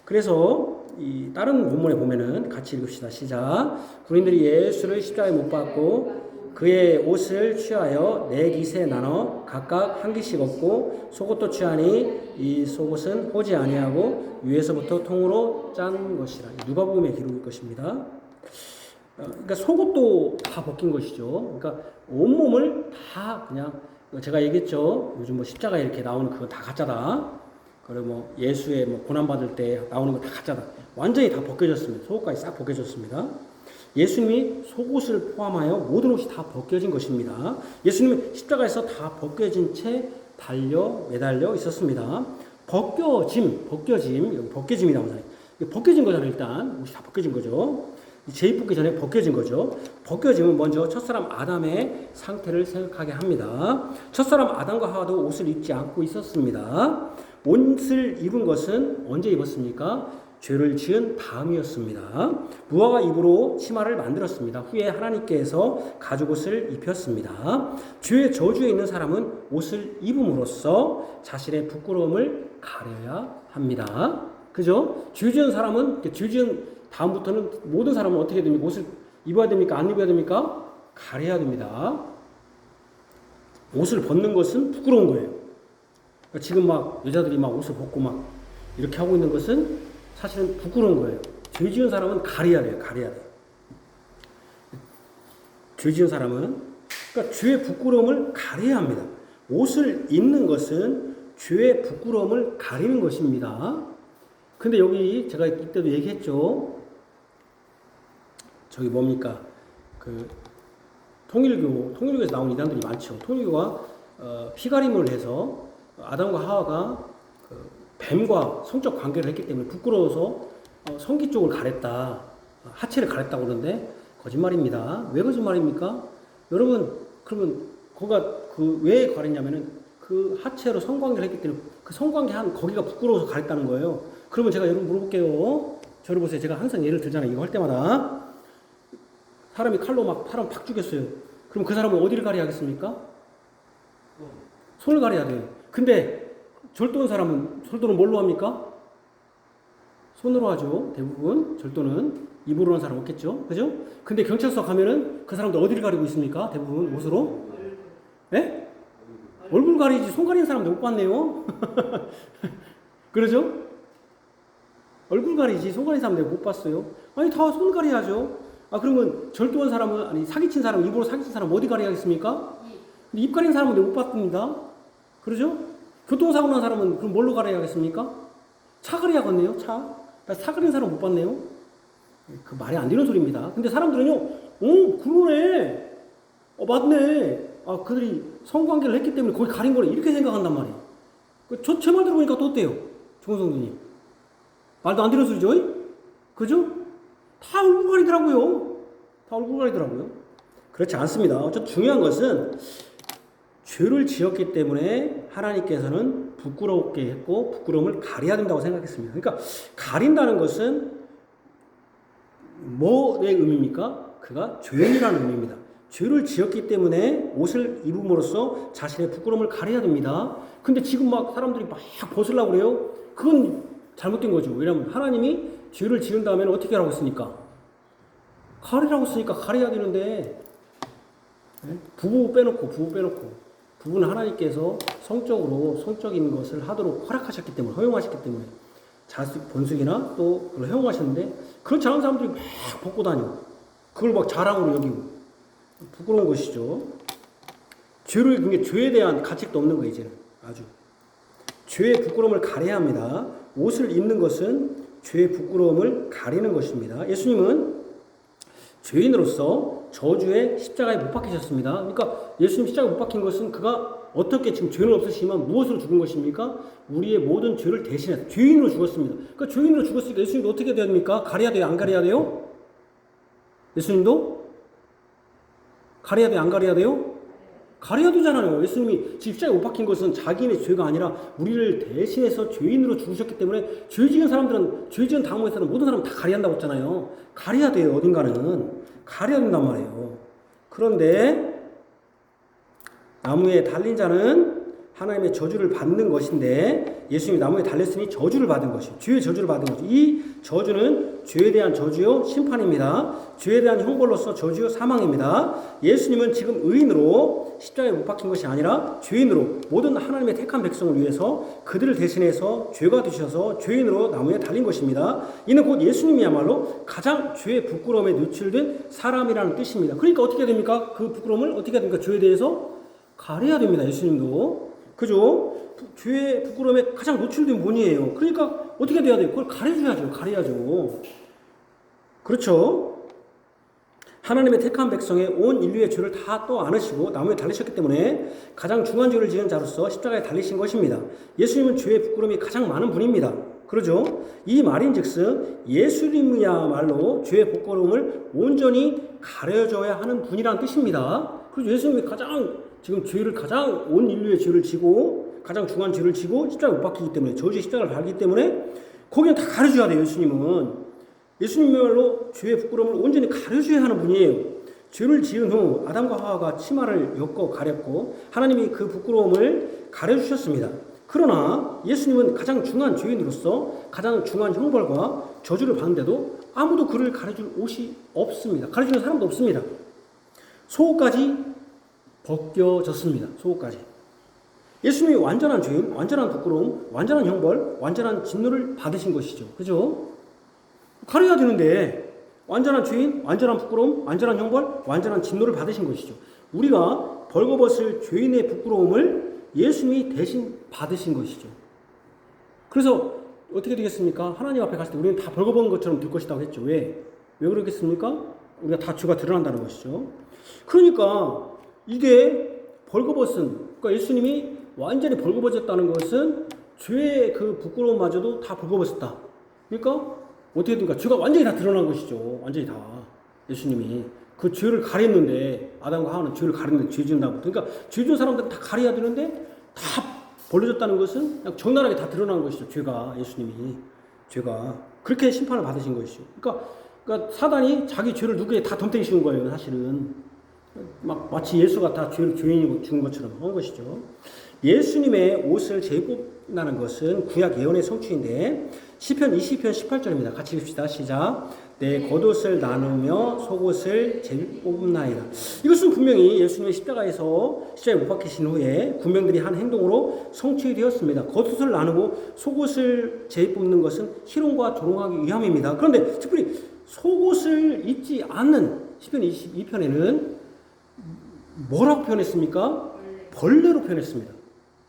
그래서 이 다른 본문에 보면은 같이 읽읍시다. 시작. 군인들이 예수를 십자가에 못 박고 그의 옷을 취하여 네 깃에 나눠 각각 한 깃씩 얻고 속옷도 취하니 이 속옷은 호지 아니하고 위에서부터 통으로 짠 것이라. 누가복음의 기록일 것입니다. 그러니까 속옷도 다 벗긴 것이죠. 그러니까 온몸을 다 그냥 제가 얘기했죠. 요즘 뭐 십자가에 이렇게 나오는 그거 다 가짜다. 그리고 뭐 예수의 뭐 고난 받을 때 나오는 거 다 가짜다. 완전히 다 벗겨졌습니다. 속옷까지 싹 벗겨졌습니다. 예수님이 속옷을 포함하여 모든 옷이 다 벗겨진 것입니다. 예수님은 십자가에서 다 벗겨진 채 매달려 있었습니다. 벗겨짐, 여기 벗겨짐이 나오잖아요. 벗겨진 거잖아요, 일단. 옷이 다 벗겨진 거죠. 재입붙기 전에 벗겨진 거죠. 벗겨짐은 먼저 첫사람 아담의 상태를 생각하게 합니다. 첫사람 아담과 하와도 옷을 입지 않고 있었습니다. 옷을 입은 것은 언제 입었습니까? 죄를 지은 다음이었습니다. 무화과 잎으로 치마를 만들었습니다. 후에 하나님께서 가죽옷을 입혔습니다. 죄의 저주에 있는 사람은 옷을 입음으로써 자신의 부끄러움을 가려야 합니다. 그죠? 죄 지은 사람은, 죄 지은 다음부터는 모든 사람은 어떻게 됩니까? 옷을 입어야 됩니까? 안 입어야 됩니까? 가려야 됩니다. 옷을 벗는 것은 부끄러운 거예요. 그러니까 지금 막 여자들이 막 옷을 벗고 막 이렇게 하고 있는 것은 사실은 부끄러운 거예요. 죄 지은 사람은 가려야 돼요. 죄 지은 사람은, 그러니까 죄의 부끄러움을 가려야 합니다. 옷을 입는 것은 죄의 부끄러움을 가리는 것입니다. 근데 여기 제가 이때도 얘기했죠. 저기 뭡니까? 그 통일교에서 나온 이단들이 많죠. 통일교가 피가림을 해서 아담과 하와가 뱀과 성적 관계를 했기 때문에 부끄러워서 성기 쪽을 가렸다. 하체를 가렸다고 그러는데 거짓말입니다. 왜 거짓말입니까? 여러분, 그러면 거기가 왜 가렸냐면은 그 하체로 성관계를 했기 때문에 그 성관계 한 거기가 부끄러워서 가렸다는 거예요. 그러면 제가 여러분 물어볼게요. 저를 보세요. 제가 항상 예를 들잖아요. 이거 할 때마다. 사람이 칼로 막 사람 팍 죽였어요. 그럼 그 사람은 어디를 가려야 하겠습니까? 손을 가려야 돼요. 근데 절도는 뭘로 합니까? 손으로 하죠. 대부분 절도는 입으로 하는 사람 없겠죠. 그죠? 근데 경찰서 가면은 그 사람들 어디를 가리고 있습니까? 대부분 옷으로? 네? 얼굴 가리지 손 가리는 사람들 못 봤네요. 그러죠? 얼굴 가리지 손 가리는 사람들 못 봤어요. 아니 다 손 가려야죠. 그러면 절도한 사람은 사기친 사람 입으로 사기친 사람 어디 가려야겠습니까? 입 가리는 사람은 못 봤습니다. 그러죠? 교통사고 난 사람은 그럼 뭘로 가려야겠습니까? 차 가려야겠네요, 차. 차 가린 사람 못 봤네요. 그 말이 안 되는 소리입니다. 근데 사람들은요, 그러네. 맞네. 그들이 성관계를 했기 때문에 거기 가린 거네. 이렇게 생각한단 말이에요. 제 말 들어보니까 또 어때요? 정성도님. 말도 안 되는 소리죠? 그죠? 다 얼굴 가리더라고요. 다 얼굴 가리더라고요. 그렇지 않습니다. 어쨌든 중요한 것은 죄를 지었기 때문에 하나님께서는 부끄럽게 했고 부끄러움을 가려야 된다고 생각했습니다. 그러니까 가린다는 것은 뭐의 의미입니까? 그가 죄인이라는 의미입니다. 죄를 지었기 때문에 옷을 입음으로써 자신의 부끄러움을 가려야 됩니다. 근데 지금 막 사람들이 막 벗으려고 그래요? 그건 잘못된 거죠. 왜냐하면 하나님이 죄를 지은 다음에는 어떻게 하라고 했으니까? 가리라고 했으니까 가려야 되는데 부부 빼놓고 부부는 하나님께서 성적인 것을 하도록 허락하셨기 때문에 허용하셨기 때문에 자식 번숙이나 또 그걸 허용하셨는데 그렇지 않은 사람들이 막 벗고 다니고 그걸 막 자랑으로 여기고 부끄러운 것이죠. 그게 죄에 대한 가책도 없는 거예요. 이제는 아주 죄의 부끄러움을 가려야 합니다. 옷을 입는 것은 죄의 부끄러움을 가리는 것입니다. 예수님은 죄인으로서 저주의 십자가에 못 박히셨습니다. 그러니까 예수님 십자가에 못 박힌 것은 그가 어떻게 지금 죄는 없으시지만 무엇으로 죽은 것입니까? 우리의 모든 죄를 대신해서 죄인으로 죽었습니다. 그러니까 죄인으로 죽었으니까 예수님도 어떻게 해야 됩니까? 가려야 돼요? 안 가려야 돼요? 예수님도? 가려야 돼요? 안 가려야 돼요? 가려야 되잖아요. 예수님이 십자가에 못 박힌 것은 자기의 죄가 아니라 우리를 대신해서 죄인으로 죽으셨기 때문에 죄 지은 당황에서는 모든 사람 다 가려야 한다고 했잖아요. 가려야 돼요. 어딘가는. 가려야 된단 말이에요. 그런데 나무에 달린 자는 하나님의 저주를 받는 것인데 예수님이 나무에 달렸으니 저주를 받은 것이요. 죄의 저주를 받은 것이요. 이 저주는 죄에 대한 저주요 심판입니다. 죄에 대한 형벌로서 저주요 사망입니다. 예수님은 지금 의인으로 십자가에 못 박힌 것이 아니라 죄인으로 모든 하나님의 택한 백성을 위해서 그들을 대신해서 죄가 되셔서 죄인으로 나무에 달린 것입니다. 이는 곧 예수님이야말로 가장 죄의 부끄러움에 노출된 사람이라는 뜻입니다. 그러니까 어떻게 됩니까? 그 부끄러움을 어떻게 해야 됩니까? 죄에 대해서 가려야 됩니다. 예수님도. 그죠? 죄의 부끄러움에 가장 노출된 분이에요. 그러니까 어떻게 돼야 돼요? 그걸 가려줘야죠. 가려야죠. 그렇죠? 하나님의 택한 백성의 온 인류의 죄를 다 또 안으시고 나무에 달리셨기 때문에 가장 중한 죄를 지은 자로서 십자가에 달리신 것입니다. 예수님은 죄의 부끄러움이 가장 많은 분입니다. 그러죠? 이 말인즉슨 예수님이야말로 죄의 부끄러움을 온전히 가려줘야 하는 분이라는 뜻입니다. 그래서 예수님이 지금 온 인류의 죄를 지고 가장 중한 죄를 지고 십자가에 못 박히기 때문에 저주의 십자가를 밟기 때문에 거기는 다 가려줘야 돼요. 예수님이야말로 죄의 부끄러움을 온전히 가려줘야 하는 분이에요. 죄를 지은 후 아담과 하와가 치마를 엮어 가렸고 하나님이 그 부끄러움을 가려주셨습니다. 그러나 예수님은 가장 중한 죄인으로서 가장 중한 형벌과 저주를 받는데도 아무도 그를 가려줄 옷이 없습니다. 가려주는 사람도 없습니다. 속옷까지 벗겨졌습니다. 속옷까지. 예수님이 완전한 죄인, 완전한 부끄러움, 완전한 형벌, 완전한 진노를 받으신 것이죠. 그죠? 가려야 되는데 완전한 죄인, 완전한 부끄러움, 완전한 형벌, 완전한 진노를 받으신 것이죠. 우리가 벌거벗을 죄인의 부끄러움을 예수님이 대신 받으신 것이죠. 그래서 어떻게 되겠습니까? 하나님 앞에 갔을 때 우리는 다 벌거벗은 것처럼 될 것이라고 했죠. 왜 그러겠습니까? 우리가 다 죄가 드러난다는 것이죠. 그러니까 이게 그러니까 예수님이 완전히 벌거벗었다는 것은 죄의 그 부끄러움마저도 다 벌거벗었다. 그러니까 어떻게 됩니까? 죄가 완전히 다 드러난 것이죠. 완전히 다. 예수님이 그 죄를 가렸는데 아담과 하와는 죄를 가렸는데 죄 지은다고. 그러니까 죄 지은 사람들은 다 가려야 되는데 다 벌려졌다는 것은 그냥 적나라하게 다 드러난 것이죠. 죄가 그렇게 심판을 받으신 것이죠. 그러니까 사단이 자기 죄를 누구에게 다 덤태기 씌운 거예요. 사실은. 마치 예수가 다 죄인이고 죽은 것처럼 한 것이죠. 예수님의 옷을 재입는다는 것은 구약 예언의 성취인데 시편 20편 18절입니다. 같이 읽읍시다. 시작. 내 겉옷을 나누며 속옷을 재뽑나이다. 이것은 분명히 예수님의 십자가에 못 박히신 후에 군병들이 한 행동으로 성취되었습니다. 겉옷을 나누고 속옷을 재뽑는 것은 희롱과 조롱하기 위함입니다. 그런데 특별히 속옷을 입지 않는 시편 22편에는 뭐라고 표현했습니까? 벌레로 표현했습니다.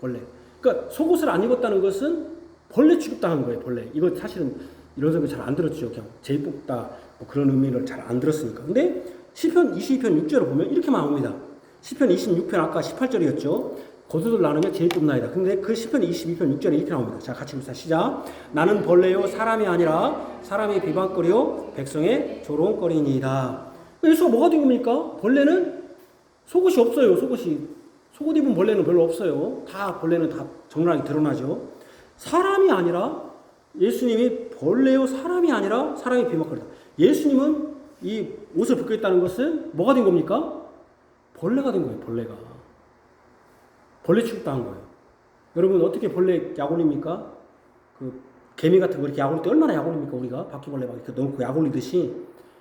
벌레. 그러니까 속옷을 안 입었다는 것은 벌레 취급당한 거예요. 벌레. 이거 사실은 이런 소리 잘 안 들었죠. 그냥 제비 뽑다 뭐 그런 의미를 잘 안 들었으니까. 근데 시편 22편 6절을 보면 이렇게 나옵니다. 시편 26편 아까 18절이었죠. 거두들 나누면 제비 뽑나이다. 근데 그 시편 22편 6절에 이렇게 나옵니다. 자, 같이 봅시다. 시작. 나는 벌레요 사람이 아니라 사람이 비방거리요 백성의 조롱거리니이다. 예수가 뭐가 된 겁니까? 벌레는 속옷이 없어요. 속옷 입은 벌레는 별로 없어요. 다 벌레는 다 적나라하게 드러나죠. 사람이 아니라 예수님이 벌레요 사람이 아니라 사람이 비방거리다. 예수님은 이 옷을 벗고 있다는 것은 뭐가 된 겁니까? 벌레가 된 거예요. 벌레가. 벌레 취급당한 거예요. 여러분 어떻게 벌레 약 올립니까? 그 개미 같은 거 이렇게 약 올릴 때 얼마나 약 올립니까? 우리가 바퀴벌레 막 이렇게 넣고 약 올리듯이.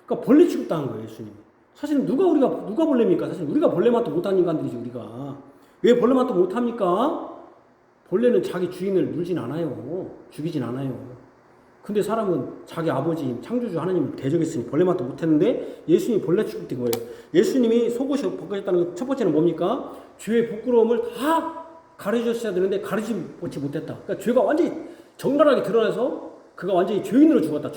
그러니까 벌레 취급당한 거예요. 예수님이. 사실은 누가 벌레입니까? 사실 우리가 벌레 맛도 못하는 인간들이지 우리가. 왜 벌레 맛도 못합니까? 벌레는 자기 주인을 물진 않아요. 죽이진 않아요. 근데 사람은 자기 아버지 창조주 하나님을 대적했으니 벌레 맛도 못했는데 예수님이 벌레 취급된 거예요. 예수님이 속옷이 벗겨졌다는 첫 번째는 뭡니까? 죄의 부끄러움을 다 가르쳐줬어야 되는데 가르치지 못했다. 그러니까 죄가 완전히 적나라하게 드러나서 그가 완전히 죄인으로 죽었다.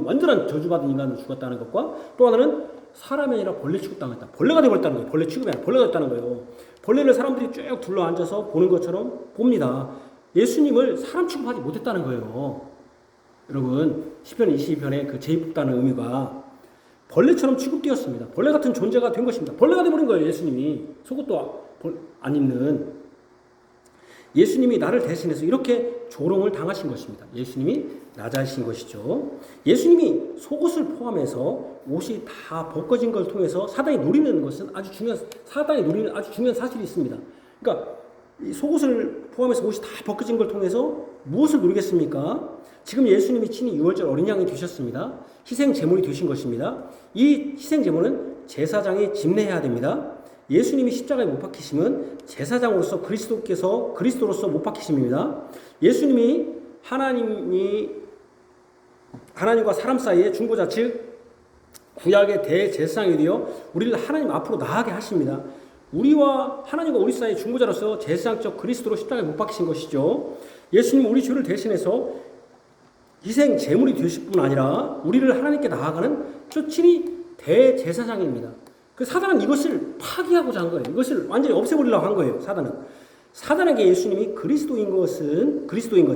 완전한 저주받은 인간으로 죽었다는 것과 또 하나는 사람이 아니라 벌레 취급당했다. 벌레가 되어버렸다는 거예요. 벌레 취급이 아니라 벌레가 됐다는 거예요. 벌레를 사람들이 쭉 둘러 앉아서 보는 것처럼 봅니다. 예수님을 사람 취급하지 못했다는 거예요. 여러분 시편 22편의 그 제비 뽑다는 의미가 벌레처럼 취급되었습니다. 벌레 같은 존재가 된 것입니다. 벌레가 되어버린 거예요. 예수님이 속옷도 안 입는 예수님이 나를 대신해서 이렇게 조롱을 당하신 것입니다. 예수님이 낮아지신 것이죠. 예수님이 속옷을 포함해서 옷이 다 벗겨진 걸 통해서 사단이 노리는 아주 중요한 사실이 있습니다. 그러니까 이 속옷을 포함해서 옷이 다 벗겨진 걸 통해서 무엇을 누리겠습니까? 지금 예수님이 친히 유월절 어린 양이 되셨습니다. 희생 제물이 되신 것입니다. 이 희생 제물은 제사장이 집례해야 됩니다. 예수님이 십자가에 못 박히심은 제사장으로서 그리스도로서 못 박히심입니다. 예수님이 하나님과 사람 사이의 중보자 즉 구약의 대제사장이 되어 우리를 하나님 앞으로 나아가게 하십니다. 우리와 하나님과 우리 사이의 중보자로서 제사장적 그리스도로 십자가에 못 박히신 것이죠. 예수님은 우리 죄를 대신해서 희생 제물이 되실 뿐 아니라 우리를 하나님께 나아가는 친히 대제사장입니다. 그 사단은 이것을 파기하고자 한 거예요. 이것을 완전히 없애버리려고 한 거예요. 사단에게 예수님이 그리스도인 것,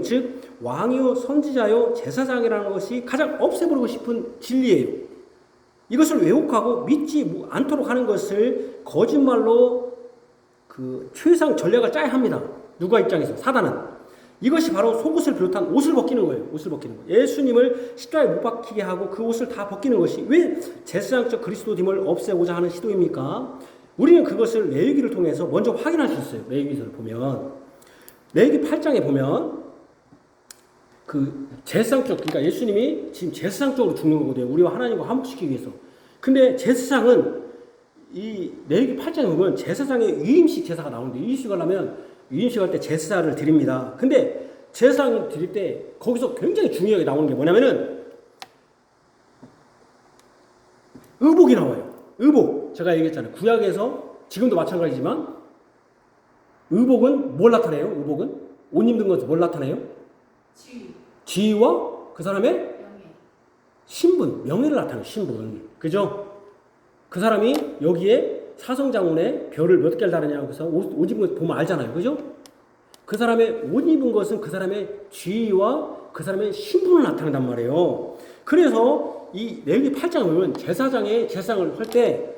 즉 왕이요 선지자요 제사장이라는 것이 가장 없애버리고 싶은 진리예요. 이것을 왜곡하고 믿지 않도록 하는 것을 거짓말로 그 최상 전략을 짜야 합니다. 누가 입장에서 사단은 이것이 바로 속옷을 비롯한 옷을 벗기는 거예요. 예수님을 십자가에 못 박히게 하고 그 옷을 다 벗기는 것이 왜 제사장적 그리스도됨을 없애고자 하는 시도입니까? 우리는 그것을 레위기를 통해서 먼저 확인할 수 있어요. 레위기서를 보면 레위기 8장에 보면 그 제사장적 그러니까 예수님이 지금 제사장적으로 죽는 거거든요. 우리와 하나님과 화목시키기 위해서. 근데 제사장은 이 레위기 8장에 보면 제사장의 위임식 제사가 나오는데 위임식을 하면 위임식 할 때 제사를 드립니다. 근데 제사를 드릴 때 거기서 굉장히 중요하게 나오는 게 뭐냐면은 의복이 나와요. 의복. 제가 얘기했잖아요. 구약에서 지금도 마찬가지지만 의복은 뭘 나타내요? 의복은 옷 입는 것은 뭘 나타내요? 지위와 그 사람의 신분, 명예를 나타내요. 신분. 그죠? 그 사람이 여기에 사성장군의 별을 몇 개를 달았냐고 해서 옷 입은 거 보면 알잖아요. 그죠? 그 사람의 옷 입은 것은 그 사람의 지위와 그 사람의 신분을 나타낸단 말이에요. 그래서 이 레위기 8장을 보면 제사장의 제사장을 할 때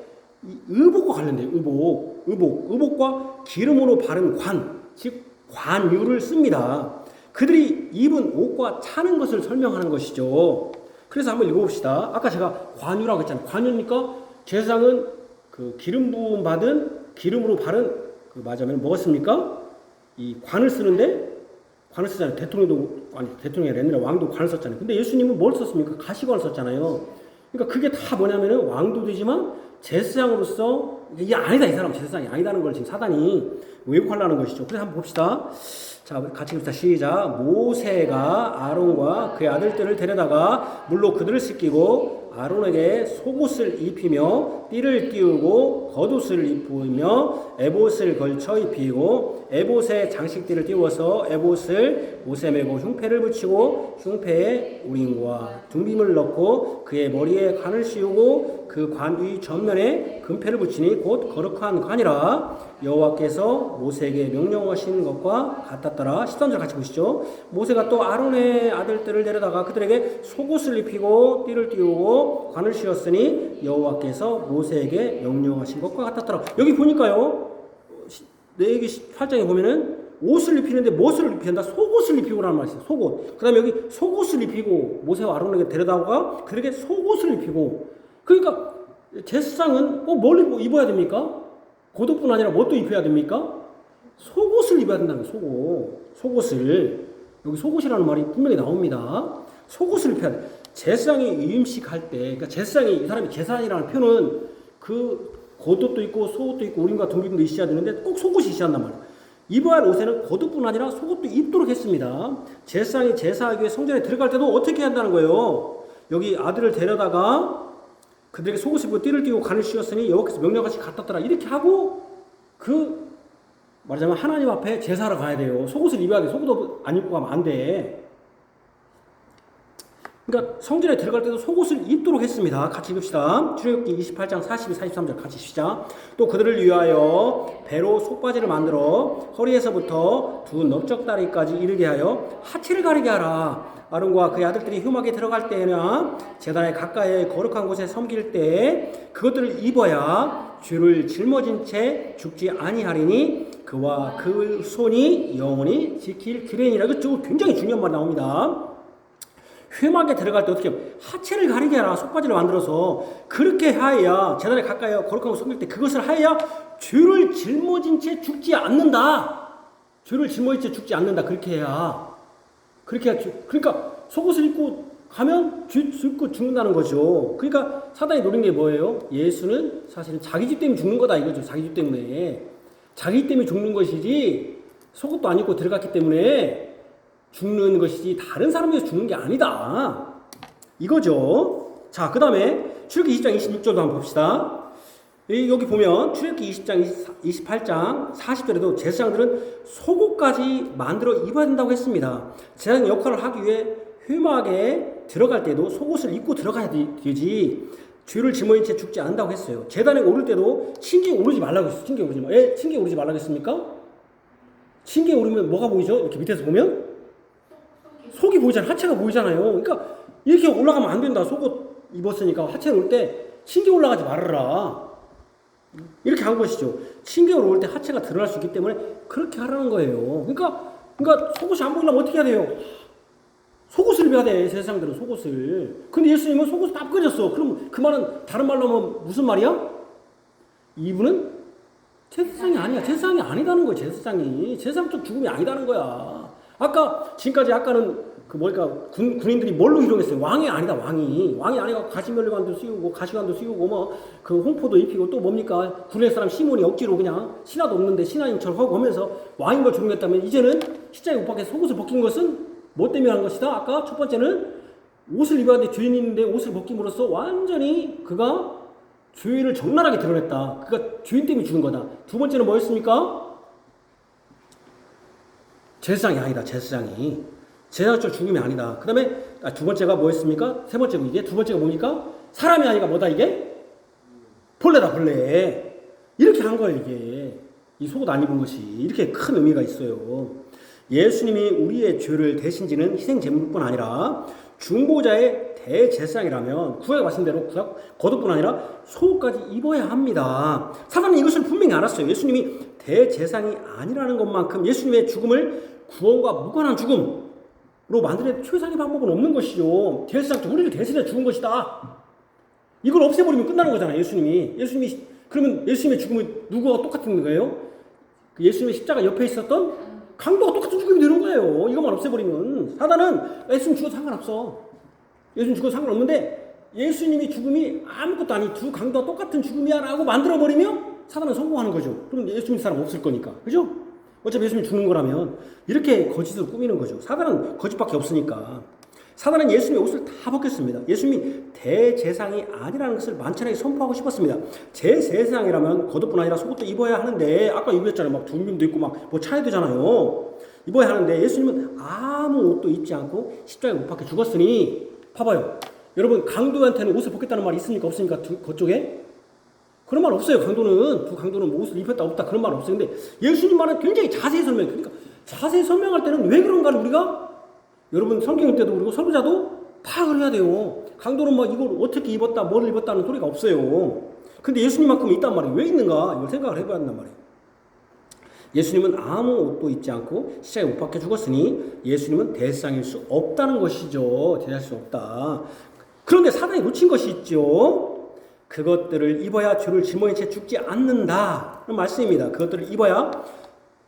의복과 관련돼요. 의복과 기름으로 바른 관, 즉 관유를 씁니다. 그들이 입은 옷과 차는 것을 설명하는 것이죠. 그래서 한번 읽어봅시다. 아까 제가 관유라고 했잖아요. 관유니까 제사장은 그 기름 부음 받은 기름으로 바른 그 맞으면 뭐가 씁니까? 이 관을 쓰는데 관을 쓰잖아요. 대통령이 아니라 왕도 관을 썼잖아요. 근데 예수님은 뭘 썼습니까? 가시관을 썼잖아요. 그러니까 그게 다 뭐냐면은 왕도 되지만 제사장으로서 이게 아니다, 이 사람 제사장이 아니다는 걸 지금 사단이 왜곡하려는 것이죠. 그래서 한번 봅시다. 자, 같이 봅시다. 시작. 모세가 아론과 그의 아들들을 데려다가 물로 그들을 씻기고 아론에게 속옷을 입히며 띠를 띄우고 겉옷을 입히며 에봇을 걸쳐 입히고 에봇에 장식띠를 띄워서 에봇을 옷에 메고 흉패를 붙이고 흉패에 우림과 둥빔을 넣고 그의 머리에 관을 씌우고 그 관 위 전면에 금패를 붙이니 곧 거룩한 관이라 여호와께서 모세에게 명령하신 것과 같았더라. 13절 같이 보시죠. 모세가 또 아론의 아들들을 데려다가 그들에게 속옷을 입히고 띠를 띄우고 관을 씌웠으니 여호와께서 모세에게 명령하신 것과 같았더라. 여기 보니까요. 레위기 8장에 보면은 옷을 입히는데 무엇을 입힌다? 속옷을 입히고라는 말이 있어요. 속옷. 그 다음에 여기 속옷을 입히고 모세와 아론에게 데려다가 그들에게 속옷을 입히고, 그러니까 제사장은 꼭 뭘 입어야 됩니까? 겉옷뿐 아니라 뭣도 입혀야 됩니까? 속옷을 입어야 된다는 거예요. 속옷을. 여기 속옷이라는 말이 분명히 나옵니다. 속옷을 입혀야 돼. 제사장이 위임식 할 때, 그러니까 제사장이, 이 사람이 제사장이라는 표현은 그 겉옷도 있고 속옷도 있고 우림과 둥빔도 있어야 되는데 꼭 속옷이 있어야 한단 말이에요. 입어야 할 옷에는 겉옷뿐 아니라 속옷도 입도록 했습니다. 제사장이 제사하기 위해 성전에 들어갈 때도 어떻게 한다는 거예요? 여기 아들을 데려다가 그들에게 속옷을 입고 띠를 띠고 관을 씌웠으니 여호와께서 명령하시 같았더라. 이렇게 하고 말하자면 하나님 앞에 제사하러 가야 돼요. 속옷을 입어야 돼. 속옷 안 입고 가면 안 돼. 그러니까 성전에 들어갈 때도 속옷을 입도록 했습니다. 같이 읽읍시다. 출애굽기 28장 42, 43절 같이 시작. 또 그들을 위하여 배로 속바지를 만들어 허리에서부터 두 넓적다리까지 이르게 하여 하체를 가리게 하라. 아론과 그의 아들들이 흉악에 들어갈 때나 제단에 가까이 거룩한 곳에 섬길 때 그것들을 입어야 죄를 짊어진 채 죽지 아니하리니 그와 그 손이 영원히 지킬 규례니라. 이거 굉장히 중요한 말이 나옵니다. 회막에 들어갈 때 어떻게 해요? 하체를 가리게 하라. 속바지를 만들어서 그렇게 하여야 제단에 가까이 거룩한 곳에 섬길 때 그것을 하여야 죄를 짊어진 채 죽지 않는다. 죄를 짊어진 채 죽지 않는다. 그렇게 해야. 그러니까 속옷을 입고 가면 죄 짓고 죽는다는 거죠. 그러니까 사단이 노린 게 뭐예요? 예수는 사실은 자기 집 때문에 죽는 거다 이거죠. 자기 집 때문에. 자기 때문에 죽는 것이지 속옷도 안 입고 들어갔기 때문에 죽는 것이지 다른 사람에 의해서 죽는 게 아니다. 이거죠. 자, 그 다음에 출애굽기 20장 26절도 한번 봅시다. 여기 보면 출애굽기 20장 28장 40절에도 제사장들은 속옷까지 만들어 입어야 된다고 했습니다. 제사장 역할을 하기 위해 회막에 들어갈 때도 속옷을 입고 들어가야 되지 죄를 짊어진 채 죽지 않는다고 했어요. 제단에 오를 때도 침기에 오르지 말라고 했어요. 침기에 오르지 마. 왜 침기에 오르지 말라고 했습니까? 침기에 오르면 뭐가 보이죠? 이렇게 밑에서 보면 속이 보이잖아요. 하체가 보이잖아요. 그러니까 이렇게 올라가면 안 된다. 속옷 입었으니까 하체를 올 때 침기에 올라가지 말아라. 이렇게 한 것이죠. 침기에 올 때 하체가 드러날 수 있기 때문에 그렇게 하라는 거예요. 그러니까 속옷이 안 보이려면 어떻게 해야 돼요? 속옷을 입어야 돼. 세상들은 속옷을. 근데 예수님은 속옷을 다 꺼졌어. 그럼 그 말은 다른 말로 하면 무슨 말이야? 이분은 제사장이 아니야. 제사장이 아니다는 거야. 제사장적 죽음이 아니다는 거야. 아까는 군인들이 뭘로 희롱했어요? 왕이 아니다. 왕이 아니고 가시면류관도 씌우고 가시관도 씌우고 그 홍포도 입히고 또 뭡니까? 구레 사람 시몬이 억지로 그냥 신하도 없는데 신하인처럼 하고 하면서 왕인 걸 종용했다면 이제는 십자가에 못 박혀 속옷을 벗긴 것은 뭐 때문에 한 것이다? 아까 첫 번째는 옷을 입어야 돼. 죄인인데 옷을 벗김으로써 완전히 그가 죄를 적나라하게 드러냈다. 그가 죄인 때문에 죽은 거다. 두 번째는 뭐였습니까? 제사장이 아니다. 제사장적 죽음이 아니다. 그 다음에 두 번째가 뭐였습니까? 세 번째고 이게 두 번째가 뭡니까? 사람이 아니가 뭐다 이게? 벌레다 벌레. 이렇게 한 거예요 이게. 이 속옷 안 입은 것이 이렇게 큰 의미가 있어요. 예수님이 우리의 죄를 대신 지는 희생 제물뿐 아니라 중보자의 대제사장이라면 구약에 말씀 대로 겉옷뿐 아니라 속옷까지 입어야 합니다. 사단은 이것을 분명히 알았어요. 예수님이 대제사장이 아니라는 것만큼 예수님의 죽음을 구원과 무관한 죽음으로 만드는 최상의 방법은 없는 것이죠. 대제사장 우리를 대신해 죽은 것이다. 이걸 없애버리면 끝나는 거잖아요. 그러면 예수님의 죽음은 누구와 똑같은 거예요? 그 예수님의 십자가 옆에 있었던 강도가 똑같은 죽음이 되는 거예요. 이것만 없애버리면. 사단은 예수님 죽어도 상관없어. 예수님 죽어도 상관없는데 예수님이 죽음이 아무것도 아니 두 강도가 똑같은 죽음이야 라고 만들어버리면 사단은 성공하는 거죠. 그럼 예수님 사람 없을 거니까. 그죠? 어차피 예수님이 죽는 거라면 이렇게 거짓으로 꾸미는 거죠. 사단은 거짓밖에 없으니까. 사단은 예수님의 옷을 다 벗겼습니다. 예수님이 대제사장이 아니라는 것을 만천하게 선포하고 싶었습니다. 제사장이라면 겉옷뿐 아니라 속옷도 입어야 하는데, 아까 얘기했잖아요. 막 둔빔도 입고 막 뭐 차야 되잖아요. 입어야 하는데 예수님은 아무 옷도 입지 않고 십자가에 못 박혀 죽었으니, 봐봐요. 여러분, 강도한테는 옷을 벗겼다는 말이 있습니까? 없습니까? 그쪽에? 그런 말 없어요. 강도는 뭐 옷을 입혔다 없다 그런 말 없어요. 근데 예수님 말은 굉장히 자세히 설명해요. 그러니까 자세히 설명할 때는 왜 그런가를 우리가, 여러분 성경 읽을 때도 그리고 설교자도 파악을 해야 돼요. 강도는 뭐 이걸 어떻게 입었다 뭘 입었다는 소리가 없어요. 근데 예수님만큼은 있단 말이에요. 왜 있는가 이걸 생각을 해봐야 한단 말이에요. 예수님은 아무 옷도 입지 않고 십자가에 못 박혀 죽었으니 예수님은 대제사장일 수 없다는 것이죠. 대제사장일 수 없다. 그런데 사단이 놓친 것이 있죠. 그것들을 입어야 죄를 짊어진 채 죽지 않는다. 그런 말씀입니다. 그것들을 입어야